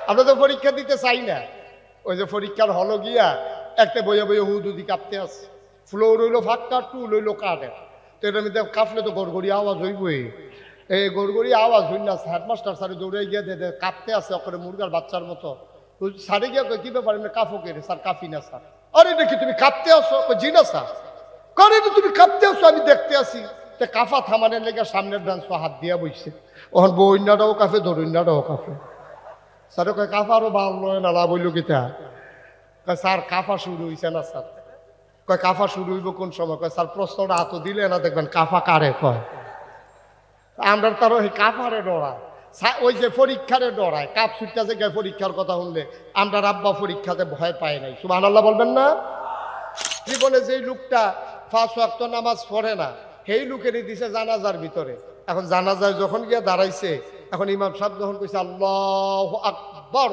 আমরা তো পরীক্ষা দিতে চাই না। ওই যে পরীক্ষার হলো গিয়া একটা বইয়ে বইয়ে হুদুদি কাঁপতে আছে, ফ্লোর হইলো ফাঁকা, টুল হইলো কাঠের। তো এটার মধ্যে কাঁপলে তো গড়গড়ি আওয়াজ হইবই। এই গড়গড়ি আওয়াজ হইল না, হেডমাস্টার স্যারে দৌড়ে গিয়ে দে কাঁপতে আছে ওখানে মুরগার বাচ্চার মতো। স্যারে গিয়ে কি ব্যাপার, কাফো কে রে? স্যার কাফি না স্যার। আরে দেখি তুমি কাঁপতে আসো? জি না স্যার। করে তুমি কাঁপতে আসো, আমি দেখতে আসি। তো কাফা থামানের লেগে সামনের ব্রাঞ্চ হাত দিয়া বইছে। ওখান বইন্যাটাও কাফে, দরুন্যাটাও কাফে। স্যারে কয় কাফা আরো ভালো না লাভ হইল কিতা? কয় স্যার কাফা শুরু হইছে না স্যার। কয় কাফা শুরু হইব কোন সময়? কয় স্যার প্রশ্নটা হাত দিলে না দেখবেন কাফা কারে কয়। আমরা তার ওই কাফারে ডরায়, ওই যে পরীক্ষারে ডরায়। কাপ ছুটটা যে পরীক্ষার কথা শুনলে আমরা রাব্বা পরীক্ষাতে ভয় পাই নাই। সুবহানাল্লাহ বলবেন না? জীবনে যেই লোকটা 5 ওয়াক্ত নামাজ পড়ে না, সেই লোকেরই দিছে জানাজার ভিতরে। এখন জানাজায় যখন গিয়া দাঁড়াইছে, এখন ইমাম সাহেব যখন কইছে আল্লাহু আকবার,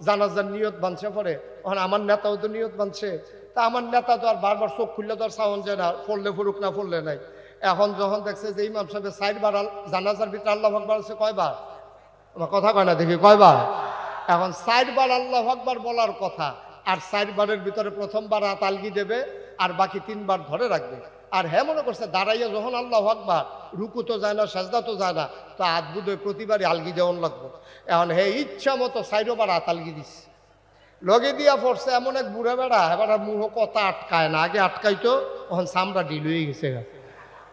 জানাজার নিয়ত বানছে পরে। এখন আমার নেতাও তো নিয়ত বানছে। তা আমার নেতা তো আর বারবার চোখ খুললে তো আর সাউন্ড যায় না, পড়লে পড়ুক না পড়লে নাই। এখন যখন দেখছে যে ইমাম সাহেবের 4 বার জানাজার ভিতরে আল্লাহু আকবার আছে, কয়বার? আমার কথা কয় না, দেখি কয়বার? এখন 4 বার আল্লাহু আকবার বলার কথা, আর 4 বারের ভিতরে প্রথমবার হাত আলগি দেবে, আর বাকি 3 বার ধরে রাখবে। আর হ্যাঁ মনে করছে দাঁড়াইয়া যখন আল্লাহু আকবার, রুকু তো যায় না, সাজদা তো যায় না, তো হাত বুধ প্রতিবারই আলগি দেওয়ান লাগবে। এখন হে ইচ্ছা মতো 4 বার হাত আলগি দিচ্ছে। লগে দিয়া পড়ছে এমন এক বুড়া বেড়া, এবার মুহ কথা আটকায় না। আগে আটকাইতো, এখন চামড়া ঢিল হয়ে গেছে।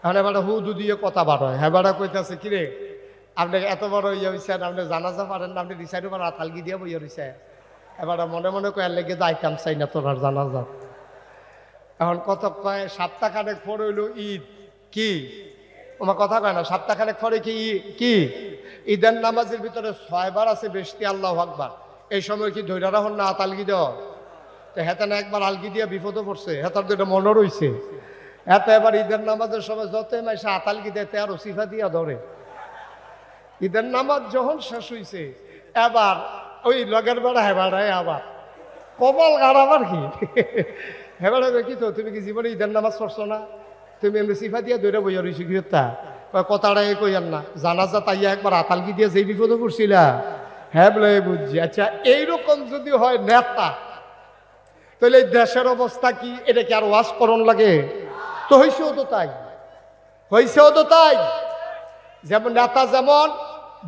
এখন এবার হুদু দিয়ে কথা বার হয়। হ্যাঁ বেড়া কইতেছে কিরে আপনি এত বড় ইয়ে হয়েছেন, আপনি জানাজা পারেন না, আপনি রিসাইড বার হাত আলগি দিয়ে বইয়া রয়েছে। এবার মনে মনে কয়ে লেগে যাইতাম চাই না তোর আর জানাজা। এখন কত কয় সপ্তাহখানেক পর হইল ঈদ। কি আমার কথা কয় না? সপ্তাহখানেক পরে কি ঈদের নামাজের ভিতরে 6 বার আছে বেশি আল্লাহু আকবার। এই সময় কি ধৈর্য রাখুন না হাত আলগি দেওয়া? তো হেতে না একবার আলগি দিয়া বিপদে পড়ছে, হেতার তো এটা মনে রয়েছে। এত এবার ঈদের নামাজের সময় যত মাইসে হাত আলগি দেয় আর সিফা দিয়া ধরে। ঈদের নামাজ যখন শেষ হয়েছে, এবার ওই লগের বেড়া হেবাড়ায় আবার কপাল গাড়াবার কি হেবাড়া কি তো তুমি কি জীবনে ঈদের নামাজ পড়ছো না? তুমি এমনি সিফা দিয়া দৌড়ে বইয়া রয়েছি কি তা কথাটাই কইয়ান না? জানাজা তাইয়া একবার আতালগি দিয়ে যেই বিপদে পড়ছিলা। হ্যাঁ বলে বুঝছি। আচ্ছা এইরকম যদি হয় নেতা, তাহলে এই দেশের অবস্থা কি? এটা কি আর ওয়াজ করণ লাগে? তো হয়েছেও তো তাই, হয়েছেও তো তাই। যেমন নেতা যেমন,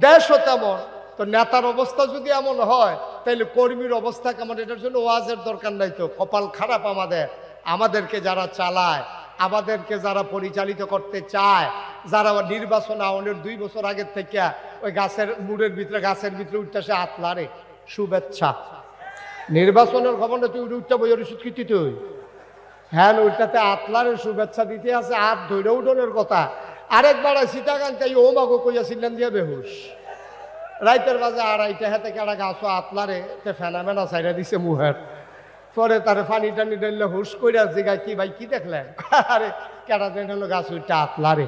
দেশও তেমন। তো নেতার অবস্থা যদি এমন হয়, তাহলে কর্মীর অবস্থা কেমন? এটার জন্য ওয়াজের দরকার নাই তো। কপাল খারাপ আমাদেরকে যারা চালায়, আমাদেরকে যারা পরিচালিত করতে চায়, যারা নির্বাচন আওয়ানোর 2 বছর আগের থেকে ওই গাছের মুড়ের ভিতরে উঠতে সে হাত লারে শুভেচ্ছা। নির্বাচনের খবর তুই উঠতে বইয়ের সুৎকৃতি তুই হ্যাঁ ওইটাতে আতলারের শুভেচ্ছা দিতে আছে, হাত ধৈর্য উঠোনের কথা। আরেকবার সীতাকান্তাই ও মাগো কইয়াছিলেন দিয়ে বেহুশ রাইতের বাজে 2:30 হাতে কেডা গাছও আতলারে তে ফেনামেনা সাইডা দিছে মুহের। পরে তার পানি টানি ডাইলে হুশ কইরা জিগায় কি ভাই কি দেখলেন? আরে কেডা দেন হলো গাছ উঠটা আতলারে।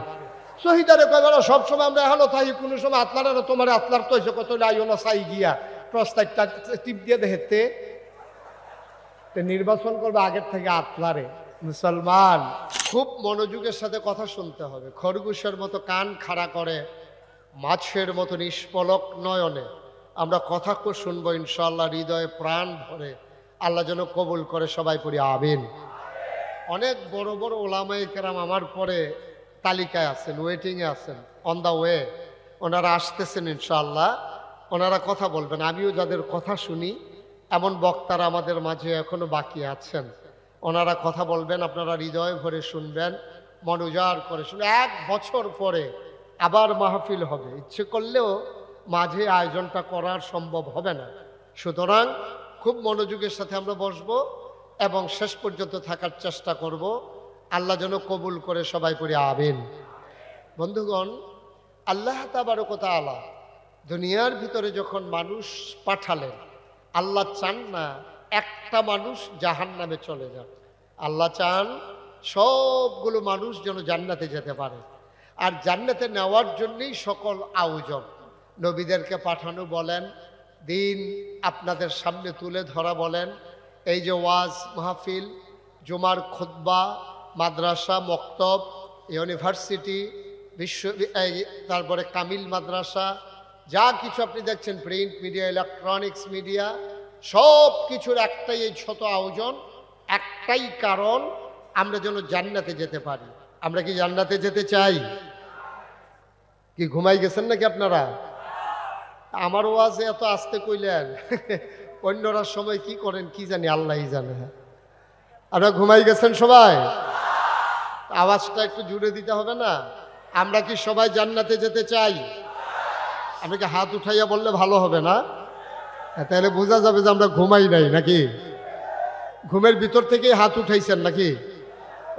শহীদারে কয়বার সবসময় আমরা এখনো থাকি, কোনো সময় আতলারে তোমার আতলার তো হয়েছে কত আইও না চাই গিয়া প্রস্তাবটা টিপ দিয়ে দেখতে নির্বাচন করবে আগের থেকে আতলারে। মুসলমান খুব মনোযোগের সাথে কথা শুনতে হবে। খরগোশের মতো কান খাড়া করে, মাছের মতো নিষ্পলক নয়নে আমরা কথা শুনবো ইনশাআল্লাহ, হৃদয়ে প্রাণ ভরে। আল্লাহ যেন কবুল করে, সবাই পড়ি আমিন। অনেক বড় বড় ওলামায়ে কেরাম আমার পরে তালিকায় আছেন, ওয়েটিংয়ে আছেন, অন দ্য ওয়ে। ওনারা আসতেছেন ইনশাআল্লাহ, ওনারা কথা বলবেন। আমিও যাদের কথা শুনি এমন বক্তারা আমাদের মাঝে এখনো বাকি আছেন। ওনারা কথা বলবেন, আপনারা হৃদয় ভরে শুনবেন, মন উজাড় করে শুনবেন। 1 বছর পরে আবার মাহফিল হবে, ইচ্ছে করলেও মাঝে আয়োজনটা করার সম্ভব হবে না। সুতরাং খুব মনোযোগের সাথে আমরা বসবো এবং শেষ পর্যন্ত থাকার চেষ্টা করব। আল্লাহ যেন কবুল করে, সবাই পড়ি আমিন। বন্ধুগণ, আল্লাহ তাবারক ওয়া তাআলা দুনিয়ার ভিতরে যখন মানুষ পাঠালেন, আল্লাহ চান না একটা মানুষ জাহান্নামে চলে যাক। আল্লাহ চান সবগুলো মানুষ যেন জান্নাতে যেতে পারে। আর জান্নাতে নেওয়ার জন্যই সকল আয়োজন। নবীদেরকে পাঠানো বলেন, দিন আপনাদের সামনে তুলে ধরা বলেন, এই যে ওয়াজ মাহফিল, জুমার খুতবা, মাদ্রাসা, মক্তব, ইউনিভার্সিটি, তারপরে কামিল মাদ্রাসা, যা কিছু আপনি দেখছেন, প্রিন্ট মিডিয়া, ইলেকট্রনিক্স মিডিয়া, সব কিছুর একটাই এই ছোট আয়োজন, একটাই কারণ, আমরা যেন জান্নাতে যেতে পারি। আমরা কি জান্নাতে যেতে চাই? কি ঘুমাই গেছেন নাকি আপনারা? আমার ওয়াজে এত আস্তে কইলেন, অন্যরা সময় কি করেন কি জানি, আল্লাহই জানে। আপনারা ঘুমাই গেছেন সবাই? আওয়াজটা একটু জুড়ে দিতে হবে না? আমরা কি সবাই জান্নাতে যেতে চাই? আমি কি হাত উঠাইয়া বললে ভালো হবে না? তাহলে বোঝা যাবে যে আমরা ঘুমাই নাই নাকি, ঘুমের ভিতর থেকেই হাত উঠাইছেন নাকি?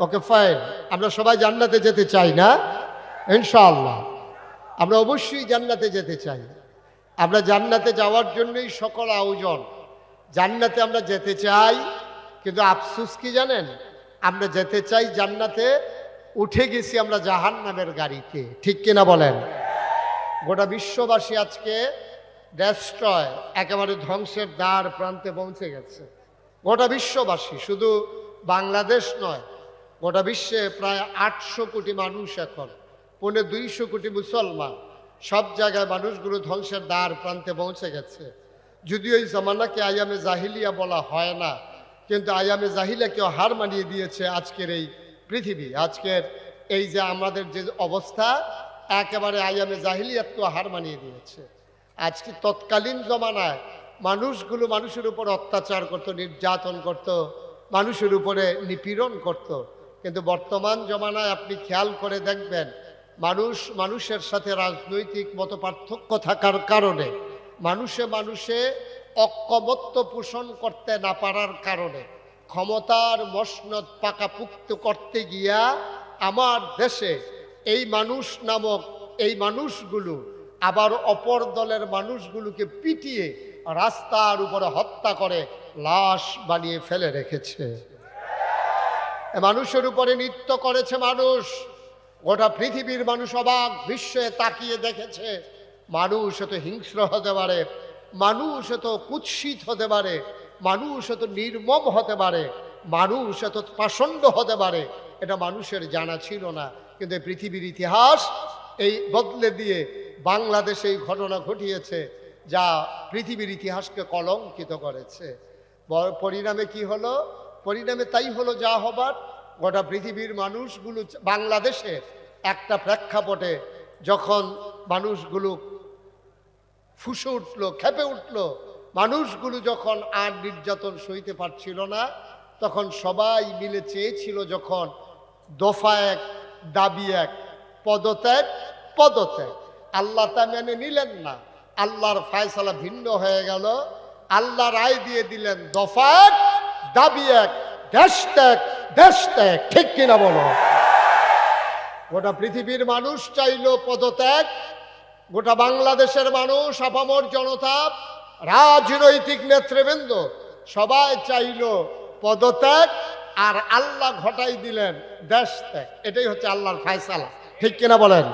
ওকে ফাইন, আমরা সবাই জান্নাতে যেতে চাই না? ইনশাআল্লাহ আমরা অবশ্যই জান্নাতে যেতে চাই। আমরা জান্নাতে যাওয়ার জন্যই সকল আয়োজন। জান্নাতে আমরা যেতে চাই, কিন্তু আফসোস কি জানেন? আমরা যেতে চাই জান্নাতে, উঠে গেছি আমরা জাহান্নামের গাড়িতে। ঠিক কিনা বলেন? গোটা বিশ্ববাসী আজকে ডেস্ট্রয়, একেবারে ধ্বংসের দ্বার প্রান্তে পৌঁছে গেছে। গোটা বিশ্ববাসী, শুধু বাংলাদেশ নয়, গোটা বিশ্বে প্রায় 800 কোটি মানুষ, এখন 250 কোটি মুসলমান, সব জায়গায় মানুষগুলো ধ্বংসের দ্বার প্রান্তে পৌঁছে গেছে। যদিও এই জামানাকে আয়ামে জাহিলিয়া বলা হয় না, কিন্তু আয়ামে জাহিলিয়াকেও হার মানিয়ে দিয়েছে আজকের এই পৃথিবী। আজকের এই যে আমাদের যে অবস্থা, একেবারে আয়ামে জাহিলিয়াতকেও হার মানিয়ে দিয়েছে। আজকে তৎকালীন জমানায় মানুষগুলো মানুষের উপর অত্যাচার করত, নির্যাতন করত, মানুষের উপরে নিপীড়ন করত। কিন্তু বর্তমান জমানায় আপনি খেয়াল করে দেখবেন, মানুষের সাথে রাজনৈতিক মত পার্থক্য থাকার কারণে, মানুষে ঐক্যমত্য পোষণ করতে না পারার কারণে, ক্ষমতার মসনদ পাকাপুক্ত করতে গিয়া আমার দেশে এই মানুষ নামক এই মানুষগুলো আবার অপর দলের মানুষগুলোকে পিটিয়ে রাস্তার উপরে হত্যা করে লাশ বানিয়ে ফেলে রেখেছে। মানুষের উপরে নৃত্য করেছে মানুষ। গোটা পৃথিবীর মানুষ অবাক বিশ্বে তাকিয়ে দেখেছে, মানুষ এত হিংস্র হতে পারে, মানুষ এত কুৎসিত হতে পারে, মানুষ এত নির্মম হতে পারে, মানুষ এত পাষণ্ড হতে পারে, এটা মানুষের জানা ছিল না। কিন্তু পৃথিবীর ইতিহাস এই বদলে দিয়ে বাংলাদেশে এই ঘটনা ঘটিয়েছে, যা পৃথিবীর ইতিহাসকে কলঙ্কিত করেছে। পরিণামে কি হলো? পরিণামে তাই হলো যা হবার। গোটা পৃথিবীর মানুষগুলো বাংলাদেশে একটা প্রেক্ষাপটে যখন মানুষগুলো ফুসে উঠলো, খেপে উঠলো, মানুষগুলো যখন আর নির্যাতন সইতে পারছিল না, তখন সবাই মিলে চেয়েছিল, যখন দফা এক দাবি এক, পদত্যাগ পদত্যাগ, আল্লাহ তা মেনে নিলেন না। আল্লাহর ফায়সালা ভিন্ন হয়ে গেল। আল্লাহ রায় দিয়ে দিলেন, দফা এক দাবি এক, দেশ ত্যাগ দেশ ত্যাগ। ঠিক কিনা বলো? গোটা পৃথিবীর মানুষ চাইল পদত্যাগ, গোটা বাংলাদেশের মানুষ, আপামর জনতা, রাজনৈতিক নেতৃবৃন্দ সবাই চাইল পদত্যাগ, আর আল্লাহ ঘটাই দিলেন দেশ ত্যাগ। এটাই হচ্ছে আল্লাহর ফায়সালা। ঠিক কিনা বলেন?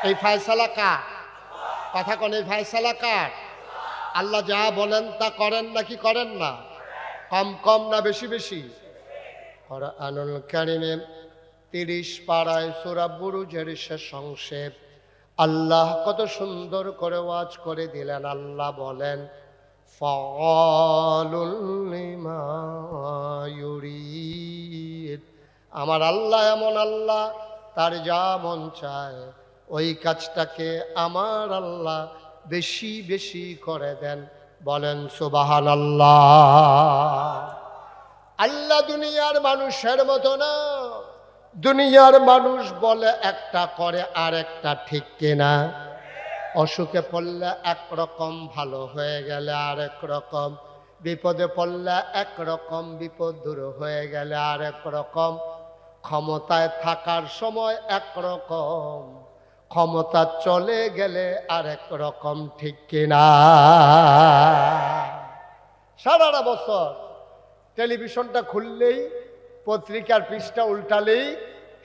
এই ফায়সালা কার? কথা কোন? এই ফায়সালা কার? আল্লাহ যা বলেন তা করেন নাকি করেন না? কম কম না বেশি বেশি? কুরআনুল কারীমে 30 পারায় সূরা বুরুজের শেষ অংশে আল্লাহ কত সুন্দর করে ওয়াজ করে দিলেন। আল্লাহ বলেন, ফাআলুল লিমা ইউরিদ। আমার আল্লাহ এমন আল্লাহ, তার যা মন চায় ওই কাজটাকে আমার আল্লাহ বেশি বেশি করে দেন। বলেন সুবহানাল্লাহ। আল্লাহ দুনিয়ার মানুষের মতো না। দুনিয়ার মানুষ বলে একটা, করে আর একটা। ঠিক কিনা? অসুখে পড়লে একরকম, ভালো হয়ে গেলে আরেক রকম, বিপদে পড়লে একরকম, বিপদ দূর হয়ে গেলে আরেক রকম, ক্ষমতায় থাকার সময় একরকম, ক্ষমতা চলে গেলে আরেক রকম। ঠিক কিনা? সারাটা বছর টেলিভিশনটা খুললেই, পত্রিকার পৃষ্ঠা উল্টালেই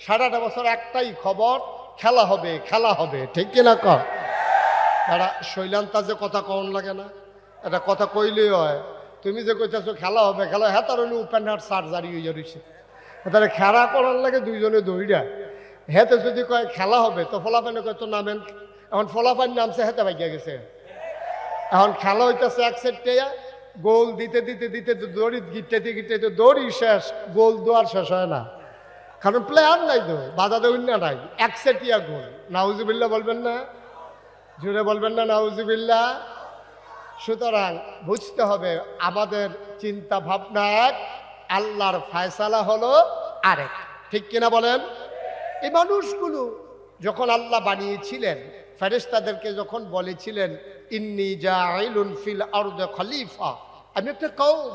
সারাটা বছর একটাই খবর, খেলা হবে খেলা হবে। ঠিক কিনা? কর তারা শৈলান্তা যে কথা কন লাগে না, এটা কথা কইলেই হয়। তুমি যে কইতেছো খেলা হবে খেলা, হ্যাঁ তার হলে ওপেন হার্ট সার্জারি হয়ে যাচ্ছে, তাহলে খেলা করার লাগে দুইজনে দৌড়া। হেতে যদি কয় খেলা হবে, তো ফলাফেনে কয় তো নামেন এখন ফলাফল নামছে হেতে ভাগিয়া গেছে। এখন খেলা হইতেছে এক সেটে, গোল দিতে দিতে দিতে দড়ি গিটতে গিটতে দড়ি শেষ, গোল দোয়ার শেষ হয় না, কারণ প্লেয়ার নাই তো, বাধা দেউন না নাই, এক সেটিয়া গোল। নাউজুবিল্লাহ বলবেন না? জুড়ে বলবেন না নাউজুবিল্লাহ? সুতরাং বুঝতে হবে আমাদের চিন্তা ভাবনা এক, আল্লাহর ফায়সালা হলো আরেক। ঠিক কিনা বলেন? এই মানুষগুলো যখন আল্লাহ বানিয়েছিলেন, ফেরেশতাদেরকে যখন বলেছিলেন ইন্নী জাইলুন ফিল আরদি খলিফা, আমি একটা কওম,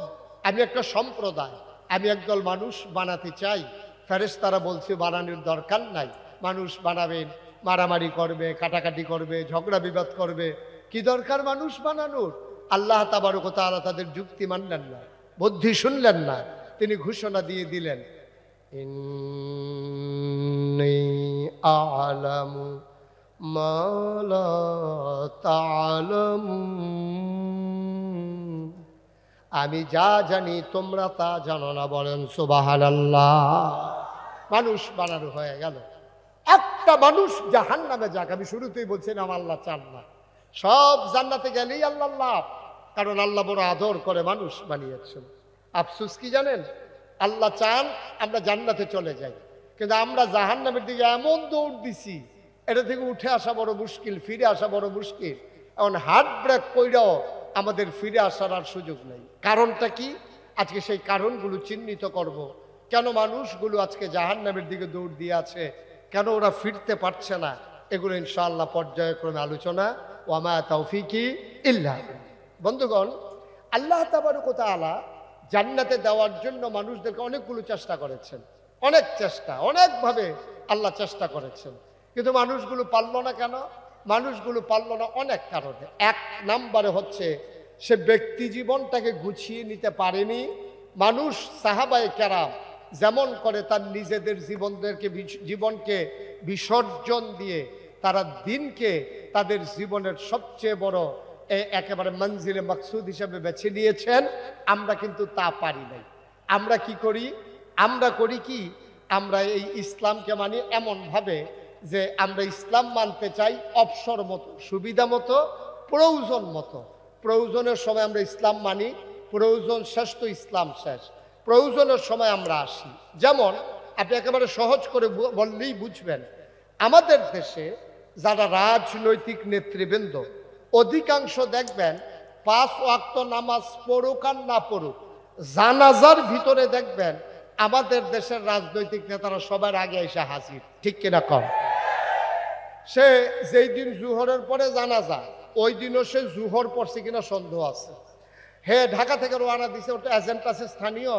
আমি একটা সম্প্রদায়, আমি একদল মানুষ বানাতে চাই, ফেরেশতারা বলছে বানানোর দরকার নাই, মানুষ বানাবেন, মারামারি করবে, কাটাকাটি করবে, ঝগড়া বিবাদ করবে, কি দরকার মানুষ বানানোর? আল্লাহ তাবারক ওয়া তাআলা তাদের যুক্তি মানলেন না, বুদ্ধি শুনলেন না। তিনি ঘোষণা দিয়ে দিলেন ইন্নী আ'লামু মা লা তা'লামুন, আমি যা জানি তোমরা তা জানো না। বলেন সুবহানাল্লাহ। মানুষ বানানো হয়ে গেল। একটা মানুষ জাহান্নামে যাক, আমি শুরুতেই বলছিলাম আল্লাহ চান না। সব জান্নাতে গেলেই আল্লাহ লাভ, কারণ আল্লাহ বড় আদর করে মানুষ বানিয়েছেন। আফসোস কি জানেন? আল্লাহ চান আমরা জান্নাতে চলে যাই, কিন্তু আমরা জাহান্নামের দিকে এমন দৌড় দিছি, এটা থেকে উঠে আসা বড় মুশকিল, ফিরে আসা বড় মুশকিল। এখন হার্ট ব্রেক কইরাও আমাদের ফিরে আসার আর সুযোগ নেই। কারণটা কি? আজকে সেই কারণগুলো চিহ্নিত করব। কেন মানুষগুলো আজকে জাহান্নামের দিকে দৌড় দিয়ে আছে, কেন ওরা ফিরতে পারছে না, এগুলো ইনশাআল্লাহ পর্যায়ক্রমে আলোচনা। ওয়ামা তাওফিকি ইল্লা বিল্লাহ। বন্ধুগণ, আল্লাহ তাবারক ওয়া তাআলা জান্নাতে দেওয়ার জন্য মানুষদেরকে অনেকগুলো চেষ্টা করেছেন, অনেক চেষ্টা, অনেকভাবে আল্লাহ চেষ্টা করেছেন, কিন্তু মানুষগুলো পারল না। কেন মানুষগুলো পারল না? অনেক কারণে। এক নম্বরে হচ্ছে সে ব্যক্তি জীবনটাকে গুছিয়ে নিতে পারেনি। মানুষ সাহাবায়ে কেরাম যেমন করে তার নিজেদের জীবনকে বিসর্জন দিয়ে তারা দিনকে তাদের জীবনের সবচেয়ে বড় একেবারে মঞ্জিলে মাকসুদ হিসেবে বেছে নিয়েছেন, আমরা কিন্তু তা পারি নাই। আমরা কি করি? আমরা করি কি? আমরা এই ইসলামকে মানি এমনভাবে যে আমরা ইসলাম মানতে চাই অবসর মতো, সুবিধা মতো, প্রয়োজন মতো। প্রয়োজনের সময় আমরা ইসলাম মানি, প্রয়োজন শেষ তো ইসলাম শেষ, প্রয়োজনের সময় আমরা আসি। যেমন আপনি একেবারে সহজ করে বললেই বুঝবেন, আমাদের দেশে যারা রাজনৈতিক নেতৃবৃন্দ, অধিকাংশ দেখবেন 5 ওয়াক্ত নামাজ পড়ুক আর না পড়ুক, জানাজার ভিতরে দেখবেন আমাদের দেশের রাজনৈতিক নেতারা সবার আগে এসে হাজির। ঠিক কিনা কম? সে যেই দিন জুহরের পরে জানাজা, ওই দিনও সে জুহর পড়ছে কিনা সন্দেহ আছে। হে ঢাকা থেকে রওনা দিছে, ওটা এজেন্ট আছে স্থানীয়,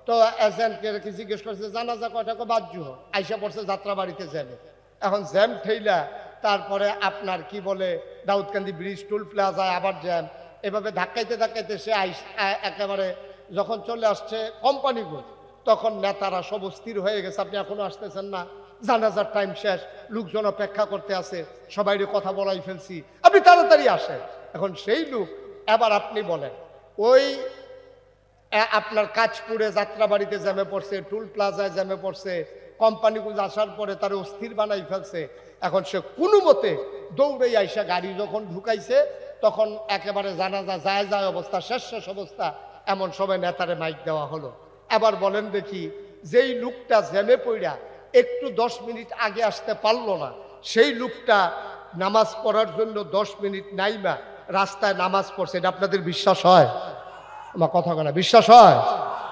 তো এজেন্টকে জিজ্ঞেস করছে জানাজা কয়টা, বাদ জুহর। আইসা পড়ছে যাত্রাবাড়িতে জ্যামে। এখন জ্যাম ঠেইলা তারপরে আপনার কি বলে দাউদকান্দি ব্রিজ, টুল প্লাজায় আবার জ্যাম, এভাবে ধাক্কাইতে ধাক্কাইতে সে একেবারে যখন চলে আসছে কোম্পানিগুলো, তখন নেতারা সব স্থির হয়ে গেছে, আপনি এখনো আসতেছেন না, জানাজার টাইম শেষ, লোকজন অপেক্ষা করতে আছে, সবাইরে কথা বলাই ফেলছি, আপনি তাড়াতাড়ি আসেন। এখন সেই লোক এবার আপনি বলেন, ওই আপনার কাজপুরে যাত্রাবাড়িতে জ্যামে পড়ছে, টুল প্লাজায় জ্যামে পড়ছে, কোম্পানিগুলো আসার পরে তার অস্থির বানাই ফেলছে। এখন সে কোনো মতে দৌড়ে আইসা গাড়ি যখন ঢুকাইছে, তখন একেবারে জানাজা যায় যায় অবস্থা, শেষ শেষ অবস্থা, এমন সময় নেতারে মাইক দেওয়া হলো। এবার বলেন দেখি, যেই লোকটা জ্যামে পড়া একটু 10 মিনিট আগে আসতে পারলো না, সেই লোকটা নামাজ পড়ার জন্য 10 মিনিট নাইমা রাস্তায় নামাজ পড়ছে, এটা আপনাদের বিশ্বাস হয়? আমার কথা বলা বিশ্বাস হয়?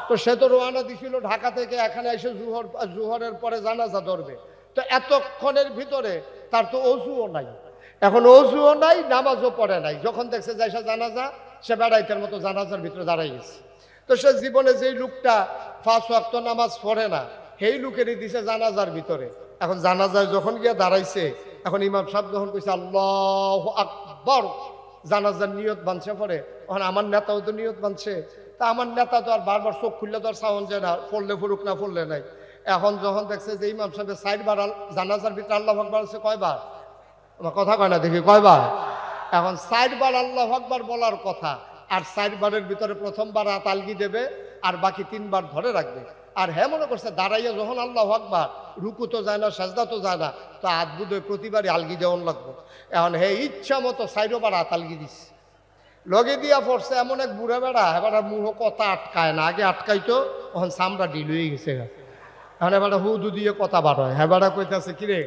তো সে তো রওনা দিছিল ঢাকা থেকে, এখানে এসে জুহরের পরে জানাজা ধরবে, তো এতক্ষণের ভিতরে তার তো অজুও নাই। এখন অজুও নাই, নামাজও পড়ে নাই, যখন দেখছে যাইসা জানাজা, সে বেড়াইতের মতো জানাজার ভিতরে দাঁড়াই গেছে। তো সে জীবনে যেই লোকটা 5 ওয়াক্ত নামাজ পড়ে না, সেই লোকেরই দিছে জানাজার ভিতরে। এখন জানাজায় যখন গিয়ে দাঁড়াইছে, এখন ইমাম সাহেব যখন কইছে আল্লাহু আকবার, জানাজার নিয়ত বানছে পরে, এখন আমার নেতাও তো নিয়ত বানছে, তা আমার নেতা তো আর বারবার চোখ খুললে তো আর সাউন্ড যায় না, পড়লে ফুরুক না পড়লে নাই। এখন যখন দেখছে যে ইমাম সাহেবের 4 বার জানাজার ভিতরে আল্লাহু আকবার আছে, কয়বার? আমার কথা কয় না দেখি, কয়বার? এখন 4 বার আল্লাহু আকবার বলার কথা, আর 4 বারের ভিতরে প্রথমবার তালগি দেবে, আর বাকি 3 বার ধরে রাখবে। আর হ্যাঁ মনে করছে দাঁড়াইয়া যখন আল্লাহু আকবার, রুকু তো যায় না, সাজদা তো যায় না, তো হাত বুধ প্রতিবারই আলগি দেওয়ান লাগবো। এখন হে ইচ্ছা মতো সাইডোবার হাত আলগি দিস, লগে দিয়া পড়ছে এমন এক বুড়া বেড়া, এবার মুহ কথা আটকায় না, আগে আটকাইতো, তখন চামড়া ঢিল হয়ে গেছে। এখন এবার হুদু দিয়ে কথা বার হয়, হ্যাঁ বেড়া কইতেছে কিরে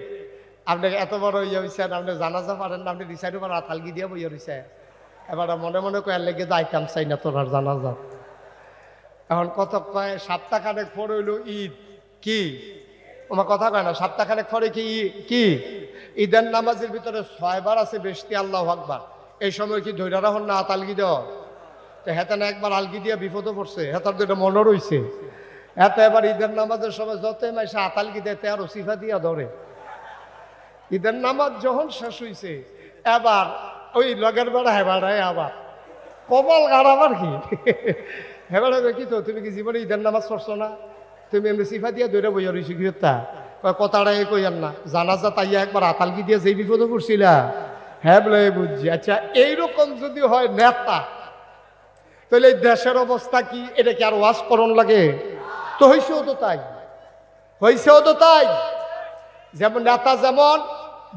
আপনি এত বড় ইয়ে হয়েছেন, আপনি জানাজা পারেন না, আপনি রিসাইডোবার হাত আলগি দিয়া বইয়া রয়েছে। এবার মনে মনে কয়ার লেগে যাইতাম চাই না তোর আর জানাজা। এখন কত কয় সপ্তাহখানেক পরে হইল ঈদ, কি আমার কথা কয় না, সপ্তাহখানেক পরে কি ঈদের নামাজের ভিতরে 6 বার আছে বেশি আল্লাহু আকবার, এই সময় কি ধৈর্য রাখুন না হাত আলগি দেওয়া? তো হেতে না একবার আলগি দিয়া বিপদে পড়ছে, হেতার তো এটা মনে রয়েছে। এত এবার ঈদের নামাজের সময় যত মাইসে হাত আলগি দেয় আর ওসিফা দিয়া ধরে। ঈদের নামাজ যখন শেষ হয়েছে এবার ওই লগের বেড়া হেবাড়ায় আবার কপাল গাড়াবার কি হেবাড়া কি তো তুমি কি জীবনে ঈদের নামাজ পড়ছো না, তুমি এমনি সিফা দিয়া দৌড়ে বইয়া রয়েছি গৃহতা কথাটা এ কইয়ার না, জানাজা তাইয়া একবার আতালকি দিয়ে যেই বিপদে পড়ছিলা। হ্যাঁ বলে বুঝছি। আচ্ছা এইরকম যদি হয় নেতা, তাহলে এই দেশের অবস্থা কি? এটা কি আর ওয়াজ করণ লাগে? তো হয়েছেও তো তাই, হয়েছেও তো তাই। যেমন নেতা যেমন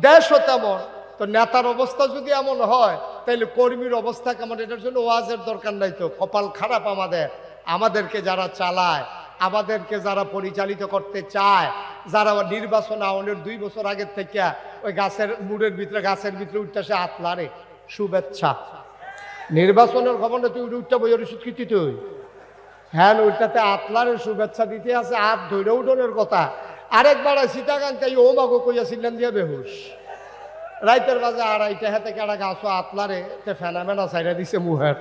দেশও তেমন। তো নেতার অবস্থা যদি এমন হয় তাহলে কর্মীর অবস্থা কেমন? এটার জন্য ওয়াজের দরকার নাই তো। কপাল খারাপ আমাদেরকে যারা চালায়, আমাদেরকে যারা পরিচালিত করতে চায়, যারা নির্বাচন আওনের 2 বছর আগের থেকে ওই গাছের ভিতরে উঠতেছে আতলারে শুভেচ্ছা। নির্বাচনের খবর না, তুই উঠতে বই স্বীকৃতি তুই হ্যাঁ ওইটাতে আতলারে শুভেচ্ছা দিতে আছে, হাত ধৈর্য উঠোনের কথা। আরেকবার সীতাকান্তে ও মাগো কইয়াছিলেন দিয়ে বেহুশ রাইতের বাজে 2:30 হাতে কেডা গাছও আতলারে ফেনামেনা সাইডা দিছে মুহের।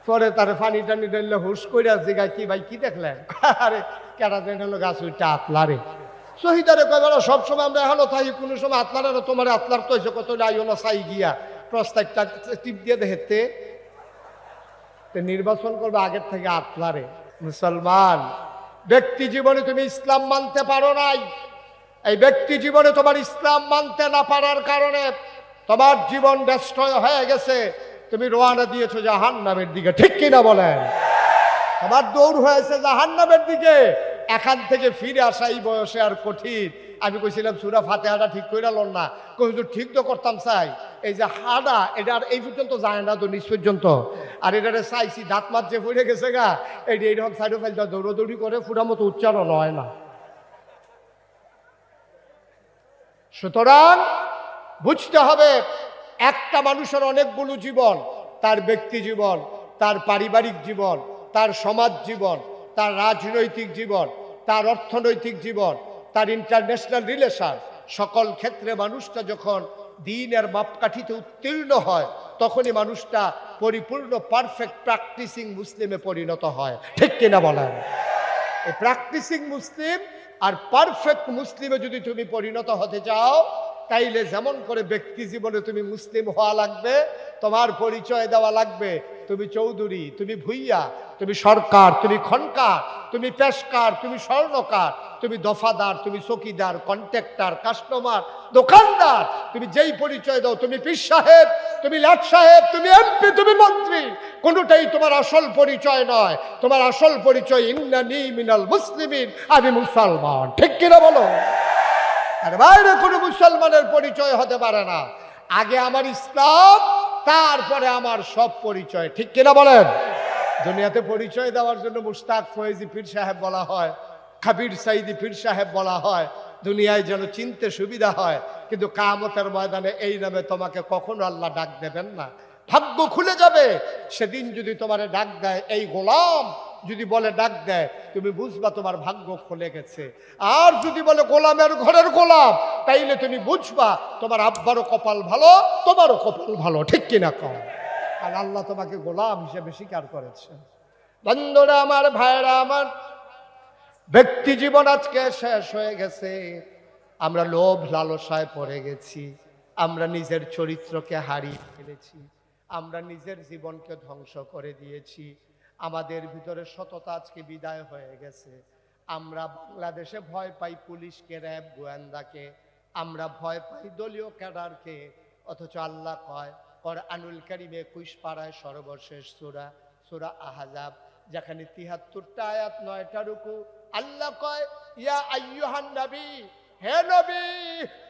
পরে তার পানি টানি ডাইলে হুশ কইরা জিগায় কি ভাই কি দেখলেন? আরে কেডা যেন হলো গাছ ওইটা আতলারে। শহীদারে কয়বার সবসময় আমরা এখনো থাকি, কোনো সময় আতলারে তোমার আতলার তো হয়েছে কত আইও না চাই গিয়া প্রস্তাবটা টিপ দিয়ে দেখতে নির্বাচন করবে আগের থেকে আতলারে। মুসলমান ব্যক্তি জীবনে তুমি ইসলাম মানতে পারো নাই, এই ব্যক্তি জীবনে তোমার ইসলাম মানতে না পারার কারণে তোমার জীবন ডেস্ট্রয় হয়ে গেছে। তুমি রওনা দিয়েছো জাহান্নামের দিকে, ঠিক কিনা বলেন? তোমার দৌড় হয়েছে জাহান্নামের দিকে। এখান থেকে ফিরে আসা এই বয়সে আর কঠিন। আমি কইছিলাম সূরা ফাতিহাটা ঠিক কইরা লন না, কইছো ঠিক তো করতাম চাই। এই যে হাডা এটা আর এই পর্যন্ত যায় না তো নিচ পর্যন্ত, আর এটারে চাইছি দাঁত মাত যে পড়ে গেছে গা, এইটা এইরকম সাইডে ফাইলটা দৌড়দৌড়ি করে ফুটা মতো উচ্চারণ হয় না। সুতরাং বুঝতে হবে একটা মানুষের অনেকগুলো জীবন, তার ব্যক্তি জীবন, তার পারিবারিক জীবন, তার সমাজ জীবন, তার রাজনৈতিক জীবন, তার অর্থনৈতিক জীবন, তার ইন্টারন্যাশনাল রিলেশন, সকল ক্ষেত্রে মানুষটা যখন দ্বীনের মাপকাঠিতে উত্তীর্ণ হয় তখনই মানুষটা পরিপূর্ণ পারফেক্ট প্র্যাকটিসিং মুসলিমে পরিণত হয়, ঠিক কিনা বলেন? এই প্র্যাকটিসিং মুসলিম আর পারফেক্ট মুসলিমে যদি তুমি পরিণত হতে চাও, তাইলে যেমন করে ব্যক্তি জীবনে তুমি মুসলিম হওয়া লাগবে, তোমার পরিচয় দেওয়া লাগবে তুমি চৌধুরী, তুমি ভুইয়া, তুমি সরকার, তুমি খনকার, তুমি পেশকার, তুমি স্বর্ণকার, তুমি দফাদার, তুমি চকিদার, কন্ট্রাক্টর, কাস্টমার, দোকানদার, তুমি যেই পরিচয় দাও, তুমি পীর সাহেব, তুমি লাট সাহেব, তুমি এমপি, তুমি মন্ত্রী, কোনোটাই তোমার আসল পরিচয় নয়। তোমার আসল পরিচয় ইন্নানি মিনাল মুসলিমিন, আমি মুসলমান, ঠিক কিনা বলো? আর বাইরে কোনো মুসলমানের পরিচয় হতে পারে না। আগে আমার ইসলাম, তারপরে আমার সব পরিচয়, ঠিক কিনা বলেন? দুনিয়াতে পরিচয় দেওয়ার জন্য মুশতাক ফয়েজি পীর সাহেব বলা হয়, কাবির সাইদি পীর সাহেব বলা হয়, দুনিয়ায় যেন চিনতে সুবিধা হয়। কিন্তু কিয়ামতের ময়দানে এই নামে তোমাকে কখনো আল্লাহ ডাক দেবেন না। ভাগ্য খুলে যাবে সেদিন যদি তোমারে ডাক দেয় এই গোলাম, যদি বলে ডাক দেয়, তুমি বুঝবা তোমার ভাগ্য খুলে গেছে। আর যদি বলে গোলামের ঘরের গোলাম, তাইলে তুমি বুঝবা তোমার আব্বারও কপাল ভালো, তোমারও কপাল ভালো, ঠিক কিনা কম? আর আল্লাহ তোমাকে গোলাম হিসেবে স্বীকার করেছে। বন্ধুরা আমার, ভাইরা আমার, ব্যক্তি জীবন আজকে শেষ হয়ে গেছে। আমরা লোভ লালসায় পড়ে গেছি, আমরা নিজের চরিত্রকে হারিয়ে ফেলেছি, আমরা নিজের জীবনকে ধ্বংস করে দিয়েছি। আমাদের ভিতরে সততা আজকে বিদায় হয়ে গেছে। আমরা বাংলাদেশে ভয় পাই পুলিশকে, র্যাব, গোয়েন্দাকে, আমরা ভয় পাই দলীয় ক্যাডারকে। অথচ আল্লাহ কয় কোরআনুল কারীমে 21 পারায় সর্বশেষ সূরা, সূরা আহজাব, যেখানে 73টা আয়াত 9টা রুকু। আল্লাহ কয় ইয়া আইয়ুহান নবী, হে নবী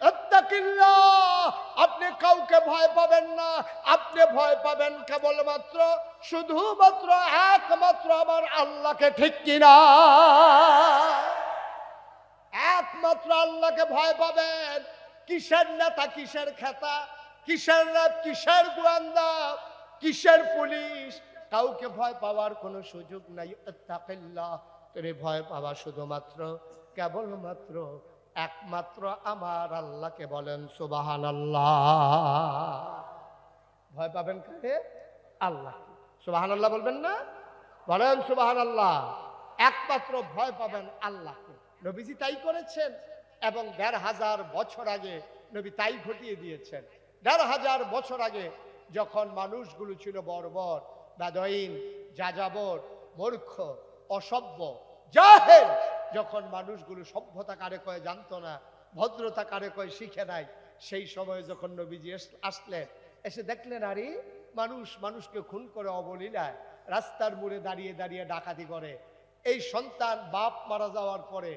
আত্তাকিল্লাহ, আপনি কাউকে ভয় পাবেন না, আপনি ভয় পাবেন কেবলমাত্র শুধুমাত্র একমাত্র আমার আল্লাহকে, ঠিক কিনা? একমাত্র আল্লাহকে ভয় পাবেন। কিসের নেতা, কিসের খেতা, কিসের র্যাব, কিসের গোয়েন্দা, কিসের পুলিশ, কাউকে ভয় পাওয়ার কোনো সুযোগ নাই। আত্তাকিল্লাহ, তুমি ভয় পাওয়া শুধুমাত্র কেবলমাত্র একমাত্র আমার আল্লাহকে। বলেন সুবহানাল্লাহ। ভয় পাবেন কাকে? আল্লাহ। সুবহানাল্লাহ বলবেন না? বলেন সুবহানাল্লাহ। একমাত্র ভয় পাবেন আল্লাহকে। নবীজি তাই করেছেন এবং ১৫০০ বছর আগে নবী তাই ঘটিয়ে দিয়েছেন। ১৫০০ বছর আগে যখন মানুষগুলো ছিল বর্বর, বেদঈন, যাযাবর, মূর্খ, অসভ্য, জাহেল, যখন মানুষগুলো সভ্যতা কারে কয় জানতো না, ভদ্রতা কারে কয় শিখে নাই, সেই সময় যখন নবীজি আসলেন, এসে দেখলেন আরে মানুষ মানুষকে খুন করে অবলীলায়, রাস্তার মোড়ে দাঁড়িয়ে দাঁড়িয়ে ডাকাতি করে। এই সন্তান বাপ মারা যাওয়ার পরে